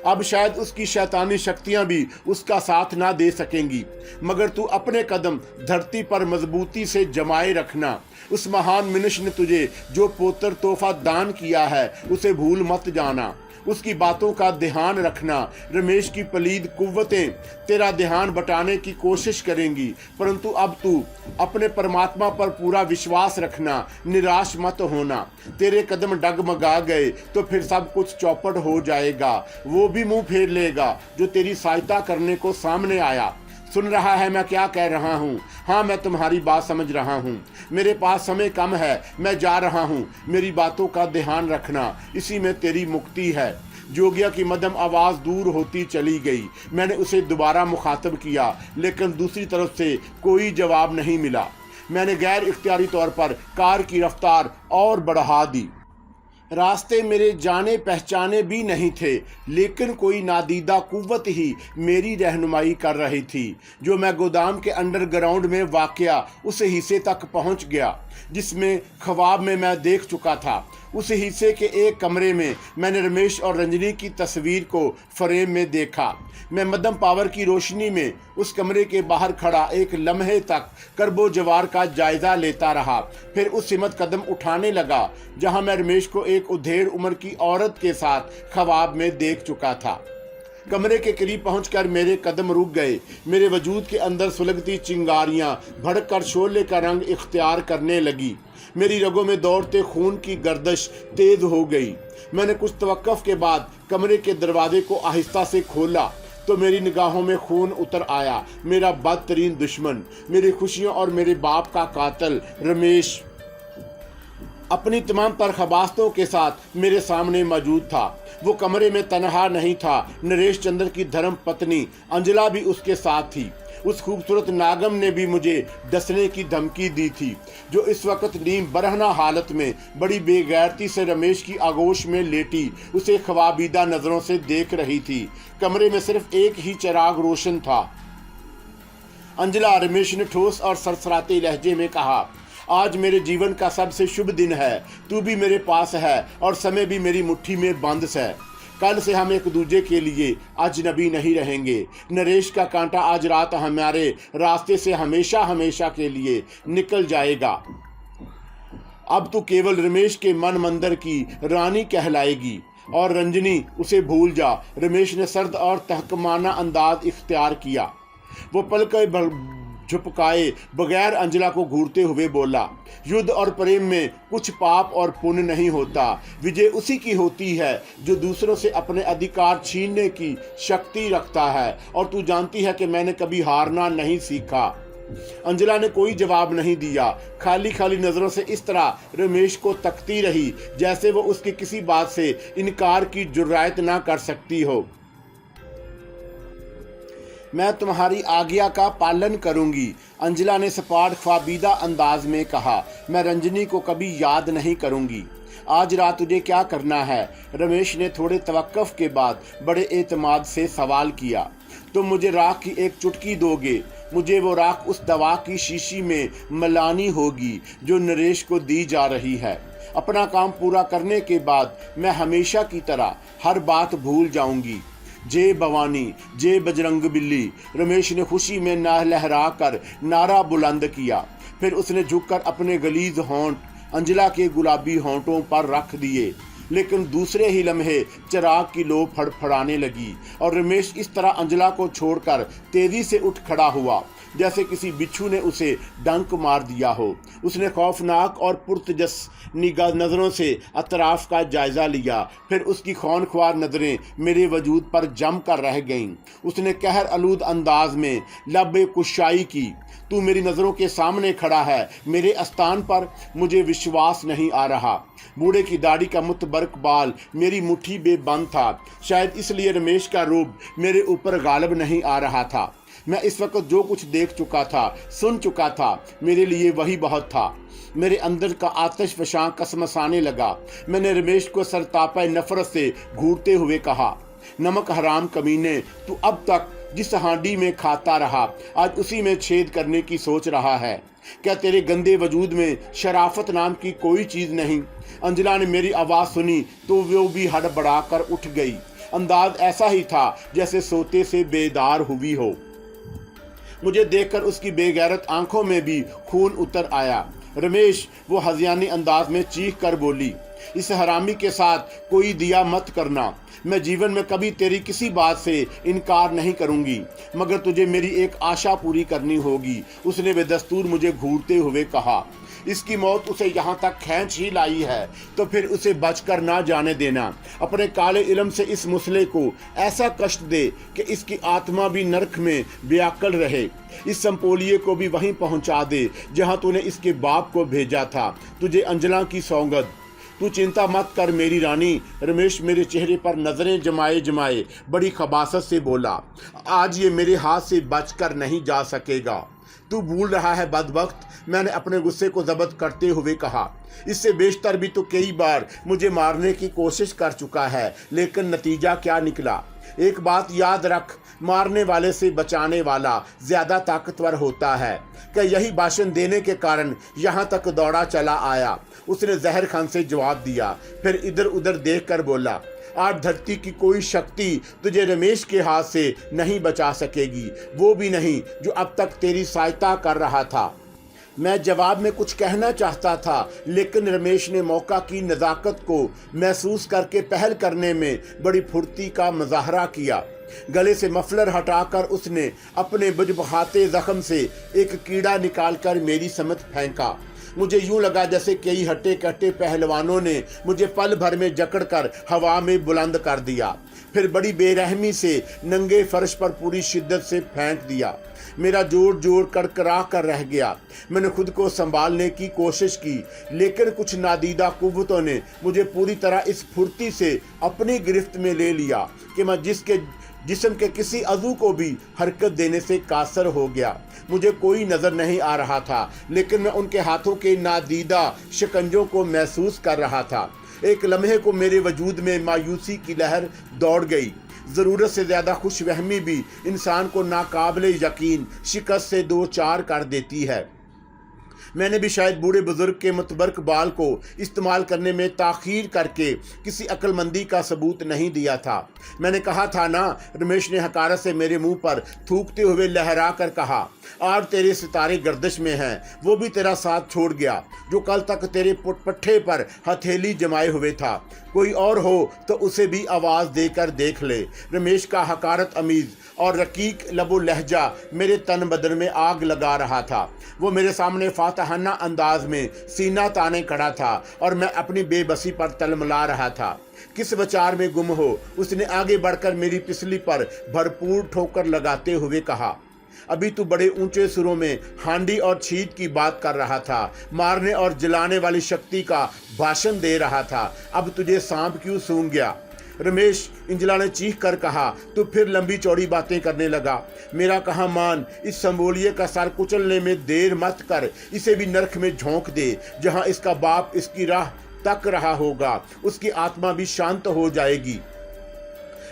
अब शायद उसकी शैतानी शक्तियां भी उसका साथ ना दे सकेंगी, मगर तू अपने कदम धरती पर मजबूती से जमाए रखना। उस महान मनुष्य ने तुझे जो पोतर तोहफा दान किया है उसे भूल मत जाना। उसकी बातों का ध्यान रखना। रमेश की पलीद कुव्वतें तेरा ध्यान बटाने की कोशिश करेंगी, परंतु अब तू अपने परमात्मा पर पूरा विश्वास रखना। निराश मत होना। तेरे कदम डगमगा गए तो फिर सब कुछ चौपट हो जाएगा। वो भी मुंह फेर लेगा जो तेरी सहायता करने को सामने आया। सुन रहा है मैं क्या कह रहा हूँ? हाँ, मैं तुम्हारी बात समझ रहा हूँ। मेरे पास समय कम है, मैं जा रहा हूँ। मेरी बातों का ध्यान रखना, इसी में तेरी मुक्ति है। जोगिया की मध्यम आवाज़ दूर होती चली गई। मैंने उसे दोबारा मुखातब किया, लेकिन दूसरी तरफ से कोई जवाब नहीं मिला। मैंने गैर इख्तियारी तौर पर कार की रफ्तार और बढ़ा दी। रास्ते मेरे जाने पहचाने भी नहीं थे, लेकिन कोई नादीदा कुव्वत ही मेरी रहनुमाई कर रही थी। जो मैं गोदाम के अंडरग्राउंड में वाक़या उस हिस्से तक पहुंच गया जिसमें ख्वाब में मैं देख चुका था। उस हिस्से के एक कमरे में मैंने रमेश और रंजनी की तस्वीर को फ्रेम में देखा। मैं मध्यम पावर की रोशनी में उस कमरे के बाहर खड़ा एक लम्हे तक करबो जवार का जायजा लेता रहा, फिर उस सिमत कदम उठाने लगा जहां मैं रमेश को एक उधेड़ उम्र की औरत के साथ ख्वाब में देख चुका था। कमरे के करीब पहुंचकर मेरे कदम रुक गए। मेरे वजूद के अंदर सुलगती चिंगारियां भड़ककर शोले का रंग इख्तियार करने लगी। मेरी रगों में दौड़ते खून की गर्दिश तेज हो गई। मैंने कुछ तवक्कुफ के बाद कमरे के दरवाजे को आहिस्ता से खोला तो मेरी निगाहों में खून उतर आया। मेरा बदतरीन दुश्मन, मेरी खुशियों और मेरे बाप का कातिल रमेश अपनी तमाम तरखबास्तों के साथ मेरे सामने मौजूद था। वो कमरे में तनहा नहीं था। नरेश चंद्र की धर्म पत्नी अंजला भी उसके साथ थी। उस खूबसूरत नागम ने भी मुझे डसने की धमकी दी थी, जो इस वक्त नीम बरहना हालत में बड़ी बेगैरती से रमेश की आगोश में लेटी उसे ख्वाबीदा नज़रों से देख रही थी। कमरे में सिर्फ एक ही चिराग रोशन था। अंजला, रमेश ने ठोस और सरसराते लहजे में कहा, आज मेरे जीवन का सबसे शुभ दिन है। तू भी मेरे पास है और समय भी मेरी मुट्ठी में बंद है। कल से हम एक दूजे के लिए अजनबी नहीं रहेंगे। नरेश का कांटा आज रात हमारे रास्ते से हमेशा हमेशा के लिए निकल जाएगा। अब तू केवल रमेश के मन मंदिर की रानी कहलाएगी और रंजनी उसे भूल जा। रमेश ने सर्द और तहकमाना अंदाज इख्तियार किया। वो पलकें झुपकाए बगैर अंजला को घूरते हुए बोला, युद्ध और प्रेम में कुछ पाप और पुण्य नहीं होता। विजय उसी की होती है जो दूसरों से अपने अधिकार छीनने की शक्ति रखता है। और तू जानती है कि मैंने कभी हारना नहीं सीखा। अंजना ने कोई जवाब नहीं दिया, खाली खाली नजरों से इस तरह रमेश को तकती रही जैसे वो उसकी किसी बात से इनकार की जुर्रात ना कर सकती हो। मैं तुम्हारी आज्ञा का पालन करूंगी, अंजना ने सपाट ख्वाबीदा अंदाज में कहा। मैं रंजनी को कभी याद नहीं करूंगी। आज रात तुझे क्या करना है? रमेश ने थोड़े तवक्कुफ के बाद बड़े एतमाद से सवाल किया। तुम मुझे राख की एक चुटकी दोगे। मुझे वो राख उस दवा की शीशी में मिलानी होगी जो नरेश को दी जा रही है। अपना काम पूरा करने के बाद मैं हमेशा की तरह हर बात भूल जाऊंगी। जय भवानी, जय बजरंग बिल्ली, रमेश ने खुशी में लहरा कर नारा बुलंद किया। फिर उसने झुककर अपने गलीज होंठ अंजना के गुलाबी होंठों पर रख दिए, लेकिन दूसरे ही लम्हे चिराग की लो फड़फड़ाने लगी और रमेश इस तरह अंजना को छोड़कर तेजी से उठ खड़ा हुआ जैसे किसी बिच्छू ने उसे डंक मार दिया हो। उसने खौफनाक और पुरतजस निगाह नज़रों से अतराफ का जायज़ा लिया। फिर उसकी खौनख्वार नज़रें मेरे वजूद पर जम कर रह गईं। उसने कहर आलूद अंदाज में लब कुशाई की। तू मेरी नज़रों के सामने खड़ा है, मेरे आस्थान पर। मुझे विश्वास नहीं आ रहा। बूढ़े की दाढ़ी का मुतबरक बाल मेरी मुट्ठी में बंद था। शायद इसलिए रमेश का रूप मेरे ऊपर गालिब नहीं आ रहा था। मैं इस वक्त जो कुछ देख चुका था, सुन चुका था, मेरे लिए वही बहुत था। मेरे अंदर का आतिश फशां कसमसाने लगा। मैंने रमेश को सरतापा नफरत से घूरते हुए कहा, नमक हराम कमीने, तू अब तक जिस हांडी में खाता रहा, आज उसी में छेद करने की सोच रहा है। क्या तेरे गंदे वजूद में शराफत नाम की कोई चीज़ नहीं? अंजना ने मेरी आवाज़ सुनी तो वो भी हड़बड़ा कर उठ गई। अंदाज ऐसा ही था जैसे सोते से बेदार हुई हो। मुझे देखकर उसकी बेगैरत आंखों में भी खून उतर आया। रमेश, वो हज़ियानी अंदाज में चीख कर बोली, इस हरामी के साथ कोई दिया मत करना। मैं जीवन में कभी तेरी किसी बात से इनकार नहीं करूंगी, मगर तुझे मेरी एक आशा पूरी करनी होगी। उसने बेदस्तूर मुझे घूरते हुए कहा। इसकी मौत उसे यहाँ तक खींच ही लाई है तो फिर उसे बचकर ना जाने देना। अपने काले इल्म से इस मुसले को ऐसा कष्ट दे कि इसकी आत्मा भी नरक में बेअक्ल रहे। इस संपोलिये को भी वहीं पहुँचा दे जहाँ तूने इसके बाप को भेजा था। तुझे अंजना की सौगंध। तू चिंता मत कर मेरी रानी। रमेश मेरे चेहरे पर नजरें जमाए जमाए बड़ी खबासत से बोला, आज ये मेरे हाथ से बचकर नहीं जा सकेगा। तू भूल रहा है बदबख्त, मैंने अपने गुस्से को जब्त करते हुए कहा। इससे बेशतर भी तो कई बार मुझे मारने की कोशिश कर चुका है, लेकिन नतीजा क्या निकला? एक बात याद रख, मारने वाले से बचाने वाला ज्यादा ताकतवर होता है। क्या यही भाषण देने के कारण यहाँ तक दौड़ा चला आया? उसने जहर खान से जवाब दिया, फिर इधर उधर देखकर बोला, आज धरती की कोई शक्ति तुझे रमेश के हाथ से नहीं बचा सकेगी, वो भी नहीं जो अब तक तेरी सहायता कर रहा था। मैं जवाब में कुछ कहना चाहता था, लेकिन रमेश ने मौका की नज़ाकत को महसूस करके पहल करने में बड़ी फुर्ती का मुजाहरा किया। गले से मफलर हटाकर उसने अपने बुझबुझाते जख्म से एक कीड़ा निकालकर मेरी समत फेंका। मुझे यूं लगा जैसे कई हट्टे कट्टे पहलवानों ने मुझे पल भर में जकड़कर हवा में बुलंद कर दिया, फिर बड़ी बेरहमी से नंगे फर्श पर पूरी शिद्दत से फेंक दिया। मेरा जोर जोर कड़कड़ा कर रह गया। मैंने खुद को संभालने की कोशिश की, लेकिन कुछ नादीदा कुव्वतों ने मुझे पूरी तरह इस फुर्ती से अपनी गिरफ्त में ले लिया कि मैं जिस्म के किसी अज़ू को भी हरकत देने से कासर हो गया। मुझे कोई नज़र नहीं आ रहा था, लेकिन मैं उनके हाथों के नादीदा शिकंजों को महसूस कर रहा था। एक लम्हे को मेरे वजूद में मायूसी की लहर दौड़ गई। ज़रूरत से ज़्यादा खुशफहमी भी इंसान को नाकाबिले यकीन शिकस्त से दो चार कर देती है। मैंने भी शायद बूढ़े बुजुर्ग के मुतबरक बाल को इस्तेमाल करने में ताख़ीर करके किसी अक्लमंदी का सबूत नहीं दिया था। मैंने कहा था ना, रमेश ने हकारत से मेरे मुंह पर थूकते हुए लहरा कर कहा, आज तेरे सितारे गर्दिश में हैं, वो भी तेरा साथ छोड़ गया जो कल तक तेरे पट्ठे पर हथेली जमाए हुए था। कोई और हो तो उसे भी आवाज़ देकर देख ले। रमेश का हकारत अमीज़ और रकीक लबो लहजा मेरे तन बदन में आग लगा रहा था। वो मेरे सामने फातहाना अंदाज में सीना ताने खड़ा था और मैं अपनी बेबसी पर तलमला रहा था। किस विचार में गुम हो, उसने आगे बढ़कर मेरी पिसली पर भरपूर ठोकर लगाते हुए कहा, अभी तू बड़े ऊंचे सुरों में हांडी और छीट की बात कर रहा था, मारने और जलाने वाली शक्ति का भाषण दे रहा था। अब तुझे सांप क्यों सूंघ गया? रमेश, इंजला ने चीख कर कहा। तो फिर लंबी चौड़ी बातें करने लगा। मेरा कहा मान, इस संबोलिए का सर कुचलने में देर मत कर, इसे भी नरक में झोंक दे, जहां इसका बाप इसकी राह तक रहा होगा। उसकी आत्मा भी शांत हो जाएगी।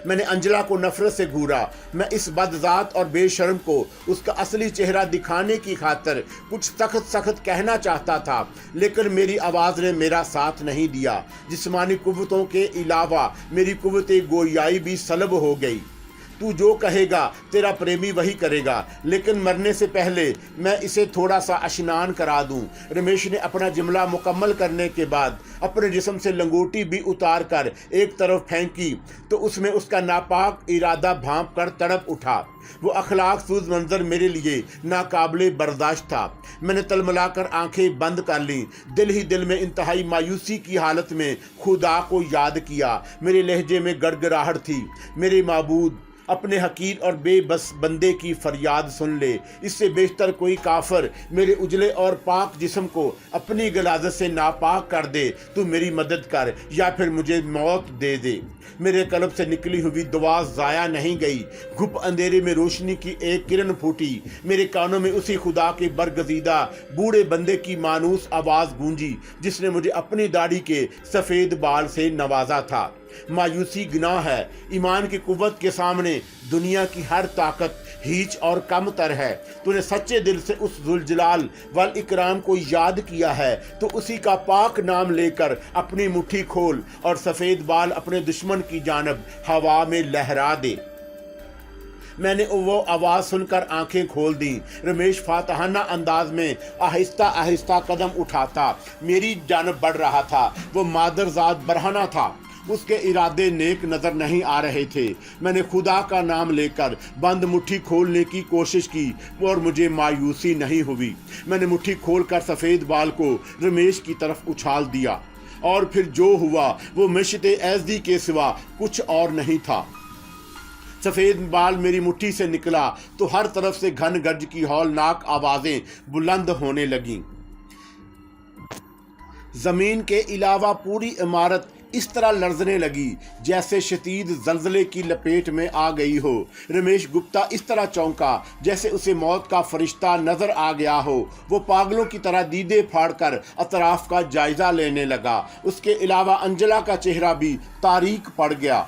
मैंने अंजला को नफरत से घूरा। मैं इस बदजात और बेशर्म को उसका असली चेहरा दिखाने की खातिर कुछ सख्त सख्त कहना चाहता था, लेकिन मेरी आवाज़ ने मेरा साथ नहीं दिया। जिस्मानी कुव्वतों के अलावा मेरी कुव्वत गोयाई भी सलब हो गई। तू जो कहेगा तेरा प्रेमी वही करेगा, लेकिन मरने से पहले मैं इसे थोड़ा सा स्नान करा दूं। रमेश ने अपना जुमला मुकम्मल करने के बाद अपने जिस्म से लंगोटी भी उतार कर एक तरफ फेंकी तो उसमें उसका नापाक इरादा भांप कर तड़प उठा। वो अखलाक सूज मंजर मेरे लिए नाकाबिले बर्दाश्त था। मैंने तलमलाकर आंखें बंद कर लीं। दिल ही दिल में इंतहाई मायूसी की हालत में खुदा को याद किया। मेरे लहजे में गड़गड़ाहट थी। मेरे माबूद, अपने हकीर और बेबस बंदे की फरियाद सुन ले। इससे बेशतर कोई काफर मेरे उजले और पाक जिस्म को अपनी गलाजत से नापाक कर दे। तू मेरी मदद कर या फिर मुझे मौत दे दे। मेरे कल्ब से निकली हुई दुआ ज़ाया नहीं गई। घुप अंधेरे में रोशनी की एक किरण फूटी। मेरे कानों में उसी खुदा के बरगजीदा बूढ़े बंदे की मानूस आवाज़ गूंजी जिसने मुझे अपनी दाढ़ी के सफ़ेद बाल से नवाजा था। मायूसी गुनाह है। ईमान की कुव्वत के सामने दुनिया की हर ताकत हीच और कम तर है। तूने सच्चे दिल से उस जुलजलाल वल इकराम को याद किया है तो उसी का पाक नाम लेकर अपनी मुट्ठी खोल और सफ़ेद बाल अपने दुश्मन की जानब हवा में लहरा दे। मैंने वो आवाज़ सुनकर आंखें खोल दी। रमेश फातहाना अंदाज में आहिस्ता आहिस्ता कदम उठाता मेरी जानब बढ़ रहा था। वो मादरजाद बरहना था। उसके इरादे नेक नज़र नहीं आ रहे थे। मैंने खुदा का नाम लेकर बंद मुट्ठी खोलने की कोशिश की और मुझे मायूसी नहीं हुई। मैंने मुट्ठी खोलकर सफ़ेद बाल को रमेश की तरफ उछाल दिया और फिर जो हुआ वो मिश्ते एज़दी के सिवा कुछ और नहीं था। सफ़ेद बाल मेरी मुट्ठी से निकला तो हर तरफ से घन गर्ज की हौलनाक आवाज़ें बुलंद होने लगीं। ज़मीन के अलावा पूरी इमारत इस तरह लर्जने लगी जैसे शदीद जल्जले की लपेट में आ गई हो। रमेश गुप्ता इस तरह चौंका जैसे उसे मौत का फरिश्ता नजर आ गया हो। वो पागलों की तरह दीदे फाड़कर अतराफ का जायजा लेने लगा। उसके अलावा अंजला का चेहरा भी तारीक पड़ गया।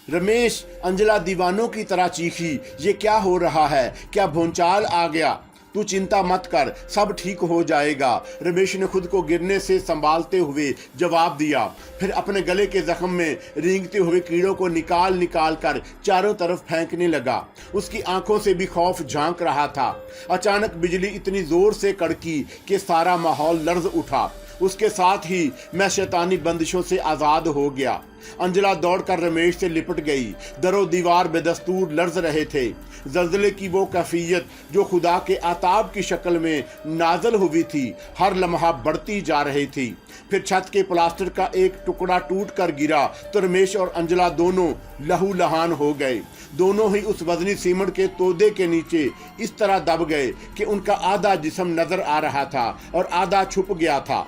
रमेश, अंजला दीवानों की तरह चीखी, ये क्या हो रहा है? क्या भूचाल आ गया? तू चिंता मत कर, सब ठीक हो जाएगा। रमेश ने खुद को गिरने से संभालते हुए जवाब दिया। फिर अपने गले के जख्म में रेंगते हुए कीड़ों को निकाल निकाल कर चारों तरफ फेंकने लगा। उसकी आंखों से भी खौफ झांक रहा था। अचानक बिजली इतनी जोर से कड़की कि सारा माहौल लर्ज उठा। उसके साथ ही मैं शैतानी बंदिशों से आज़ाद हो गया। अंजला दौड़कर रमेश से लिपट गई। दरो दीवार बेदस्तूर लर्ज रहे थे। जल्जले की वो कैफियत जो खुदा के आताब की शक्ल में नाजल हुई थी हर लम्हा बढ़ती जा रही थी। फिर छत के प्लास्टर का एक टुकड़ा टूट कर गिरा तो रमेश और अंजला दोनों लहू लहान हो गए। दोनों ही उस वजनी सीमेंट के तोदे के नीचे इस तरह दब गए कि उनका आधा जिस्म नजर आ रहा था और आधा छुप गया था।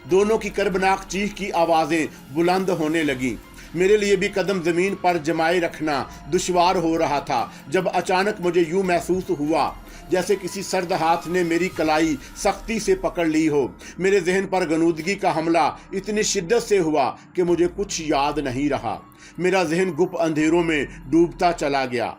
दोनों की कर्बनाक चीख की आवाज़ें बुलंद होने लगीं। मेरे लिए भी कदम ज़मीन पर जमाए रखना दुश्वार हो रहा था जब अचानक मुझे यूँ महसूस हुआ जैसे किसी सर्द हाथ ने मेरी कलाई सख्ती से पकड़ ली हो। मेरे जहन पर गनूदगी का हमला इतनी शिद्दत से हुआ कि मुझे कुछ याद नहीं रहा। मेरा जहन गुप्त अंधेरों में डूबता चला गया।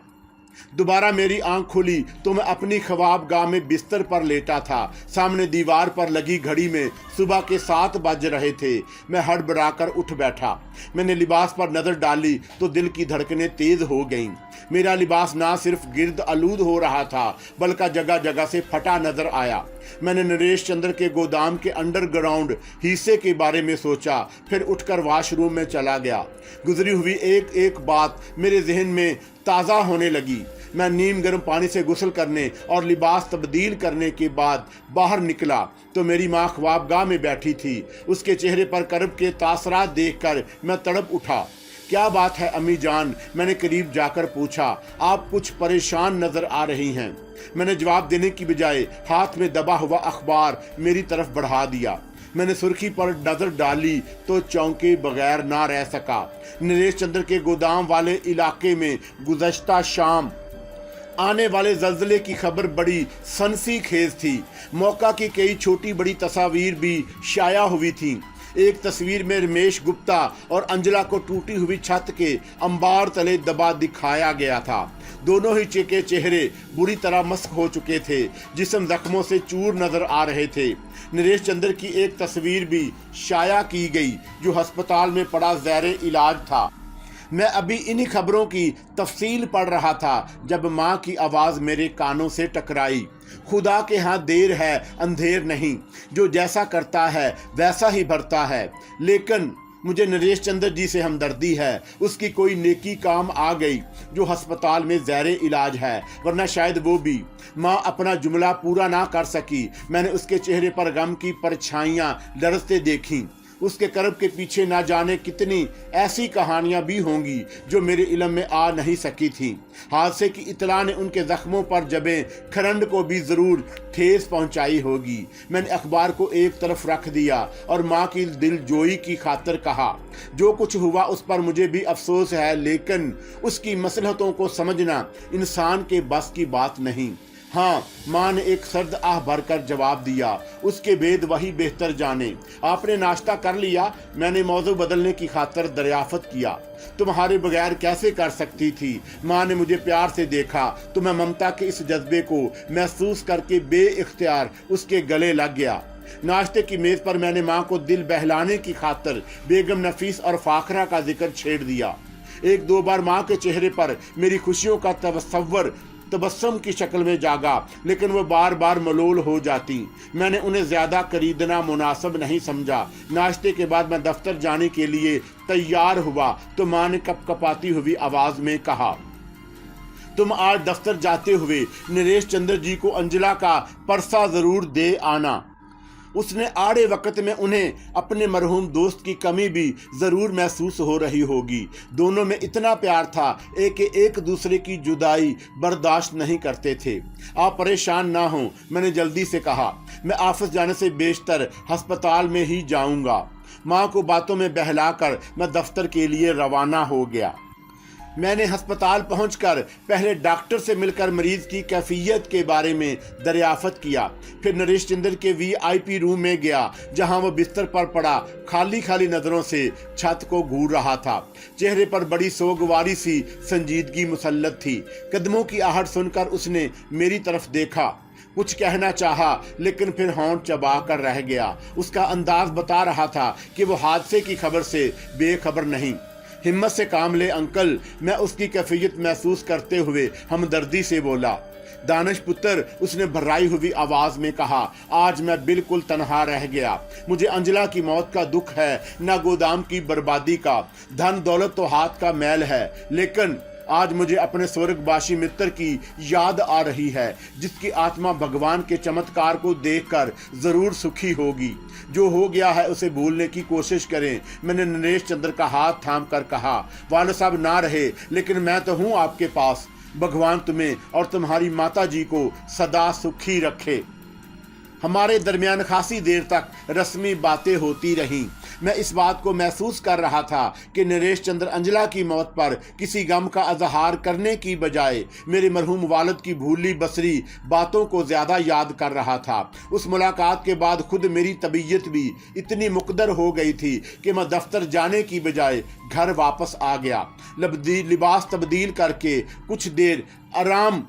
दोबारा मेरी आंख खुली तो मैं अपनी ख्वाब गाह में बिस्तर पर लेटा था। सामने दीवार पर लगी घड़ी में सुबह के 7 बज रहे थे। मैं हड़बड़ाकर उठ बैठा। मैंने लिबास पर नज़र डाली तो दिल की धड़कनें तेज़ हो गईं। मेरा लिबास ना सिर्फ गिर्द आलूद हो रहा था बल्कि जगह जगह से फटा नजर आया। मैंने नरेश चंद्र के गोदाम के अंडरग्राउंड हिस्से के बारे में सोचा, फिर उठकर वॉशरूम में चला गया। गुजरी हुई एक एक बात मेरे जहन में ताज़ा होने लगी। मैं नीम गर्म पानी से गुस्ल करने और लिबास तब्दील करने के बाद बाहर निकला तो मेरी माँ ख्वाबगाह में बैठी थी। उसके चेहरे पर कर्ब के तासरात देखकर मैं तड़प उठा। क्या बात है अम्मी जान, मैंने करीब जाकर पूछा। आप कुछ परेशान नजर आ रही हैं। मैंने जवाब देने की बजाय हाथ में दबा हुआ अखबार मेरी तरफ बढ़ा दिया। मैंने सुर्खी पर नजर डाली तो चौंके बगैर ना रह सका। नरेश चंद्र के गोदाम वाले इलाके में गुज़श्ता शाम आने वाले जल्जले की खबर बड़ी सनसीखेज थी। मौका की कई छोटी बड़ी तस्वीर भी शाया हुई थी। एक तस्वीर में रमेश गुप्ता और अंजला को टूटी हुई छत के अंबार तले दबा दिखाया गया था। दोनों ही के चेहरे बुरी तरह मस्क हो चुके थे, जिस्म जख्मों से चूर नजर आ रहे थे। नरेश चंद्र की एक तस्वीर भी शाया की गई जो अस्पताल में पड़ा ज़ैरे इलाज था। मैं अभी इन्हीं खबरों की तफसील पढ़ रहा था जब माँ की आवाज़ मेरे कानों से टकराई। खुदा के यहाँ देर है अंधेर नहीं, जो जैसा करता है वैसा ही भरता है। लेकिन मुझे नरेश चंद्र जी से हमदर्दी है। उसकी कोई नेकी काम आ गई जो अस्पताल में ज़ैरे इलाज है, वरना शायद वो भी। माँ अपना जुमला पूरा ना कर सकी। मैंने उसके चेहरे पर गम की परछाइयाँ लरसते देखी। उसके कर्ब के पीछे ना जाने कितनी ऐसी कहानियां भी होंगी जो मेरे इल्म में आ नहीं सकी थी। हादसे की इतला ने उनके जख्मों पर जबे खरंड को भी ज़रूर ठेस पहुंचाई होगी। मैंने अखबार को एक तरफ रख दिया और माँ की दिलजोई की खातिर कहा, जो कुछ हुआ उस पर मुझे भी अफसोस है, लेकिन उसकी मसलहतों को समझना इंसान के बस की बात नहीं। हाँ, माँ ने एक सर्द आह भरकर जवाब दिया, उसके भेद वही बेहतर जाने। आपने नाश्ता कर लिया? मैंने मौजू बदलने की खातिर दरियाफत किया। तुम्हारे बगैर कैसे कर सकती थी? माँ ने मुझे प्यार से देखा तो मैं ममता के इस जज्बे को महसूस करके बेइख्तियार उसके गले लग गया। नाश्ते की मेज पर मैंने माँ को दिल बहलाने की खातिर बेगम नफीस और फाखरा का जिक्र छेड़ दिया। एक दो बार माँ के चेहरे पर मेरी खुशियों का तबस्सुम की शक्ल में जागा, लेकिन वो बार बार मलोल हो जाती। मैंने उन्हें ज्यादा खरीदना मुनासिब नहीं समझा। नाश्ते के बाद मैं दफ्तर जाने के लिए तैयार हुआ तो माँ ने कपकपाती हुई आवाज में कहा, तुम आज दफ्तर जाते हुए नरेश चंद्र जी को अंजला का परसा जरूर दे आना। उसने आड़े वक्त में उन्हें अपने मरहूम दोस्त की कमी भी ज़रूर महसूस हो रही होगी। दोनों में इतना प्यार था एक दूसरे की जुदाई बर्दाश्त नहीं करते थे। आप परेशान ना हों, मैंने जल्दी से कहा। मैं ऑफिस जाने से बेशतर अस्पताल में ही जाऊंगा। माँ को बातों में बहलाकर मैं दफ्तर के लिए रवाना हो गया। मैंने अस्पताल पहुंचकर पहले डॉक्टर से मिलकर मरीज की कैफियत के बारे में दरियाफत किया। फिर नरेश चंद्र के VIP रूम में गया, जहां वो बिस्तर पर पड़ा खाली खाली नज़रों से छत को घूर रहा था। चेहरे पर बड़ी सोगवारी सी संजीदगी मुसल्लत थी। कदमों की आहट सुनकर उसने मेरी तरफ देखा। कुछ कहना चाहा, लेकिन फिर होंठ चबा कर रह गया। उसका अंदाज बता रहा था कि वो हादसे की खबर से बेखबर नहीं। हिम्मत से काम ले अंकल, मैं उसकी कैफियत महसूस करते हुए हमदर्दी से बोला। दानिश पुत्र, उसने भर्राई हुई आवाज में कहा, आज मैं बिल्कुल तनहा रह गया। मुझे अंजला की मौत का दुख है, न गोदाम की बर्बादी का। धन दौलत तो हाथ का मैल है, लेकिन आज मुझे अपने स्वर्गवासी मित्र की याद आ रही है, जिसकी आत्मा भगवान के चमत्कार को देखकर जरूर सुखी होगी। जो हो गया है उसे भूलने की कोशिश करें। मैंने नरेश चंद्र का हाथ थाम कर कहा, वाले साहब ना रहे, लेकिन मैं तो हूँ आपके पास। भगवान तुम्हें और तुम्हारी माता जी को सदा सुखी रखे। हमारे दरमियान खासी देर तक रस्मी बातें होती रहीं। मैं इस बात को महसूस कर रहा था कि नरेश चंद्र अंजला की मौत पर किसी गम का इजहार करने की बजाय मेरे मरहूम वालिद की भूली बसरी बातों को ज़्यादा याद कर रहा था। उस मुलाकात के बाद खुद मेरी तबीयत भी इतनी मुकद्दर हो गई थी कि मैं दफ्तर जाने की बजाय घर वापस आ गया। लिबास तब्दील करके कुछ देर आराम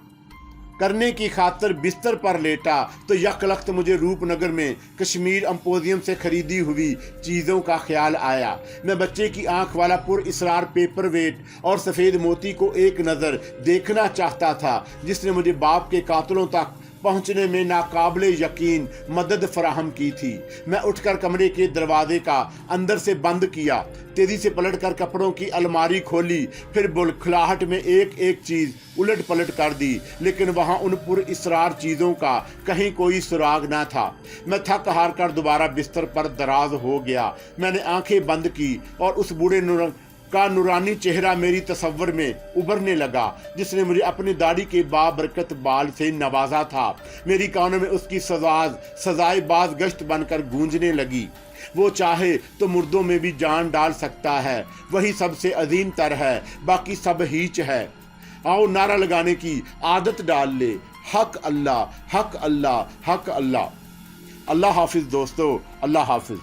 करने की खातिर बिस्तर पर लेटा तो यकलख्त मुझे रूपनगर में कश्मीर एम्पोजियम से खरीदी हुई चीज़ों का ख्याल आया। मैं बच्चे की आंख वाला पुरइसरार पेपर वेट और सफ़ेद मोती को एक नज़र देखना चाहता था, जिसने मुझे बाप के कातलों तक पहुंचने में नाकाबिले यकीन मदद फराहम की थी। मैं उठकर कमरे के दरवाजे का अंदर से बंद किया, तेजी से पलटकर कपड़ों की अलमारी खोली, फिर बुलखलाहट में एक एक चीज़ उलट पलट कर दी, लेकिन वहां उन पुरइसरार चीज़ों का कहीं कोई सुराग ना था। मैं थक हार कर दोबारा बिस्तर पर दराज हो गया। मैंने आंखें बंद की और उस बूढ़े का नूरानी चेहरा मेरी तस्वर में उभरने लगा, जिसने मुझे अपनी दाढ़ी के बाबरकत बाल से नवाजा था। मेरी कानों में उसकी सजाए बाज गश्त बनकर गूंजने लगी। वो चाहे तो मुर्दों में भी जान डाल सकता है, वही सबसे अजीम तर है, बाकी सब हीच है। आओ नारा लगाने की आदत डाल ले, हक अल्लाह, हक अल्लाह, हक अल्लाह। अल्लाह हाफिज दोस्तों, अल्लाह हाफिज।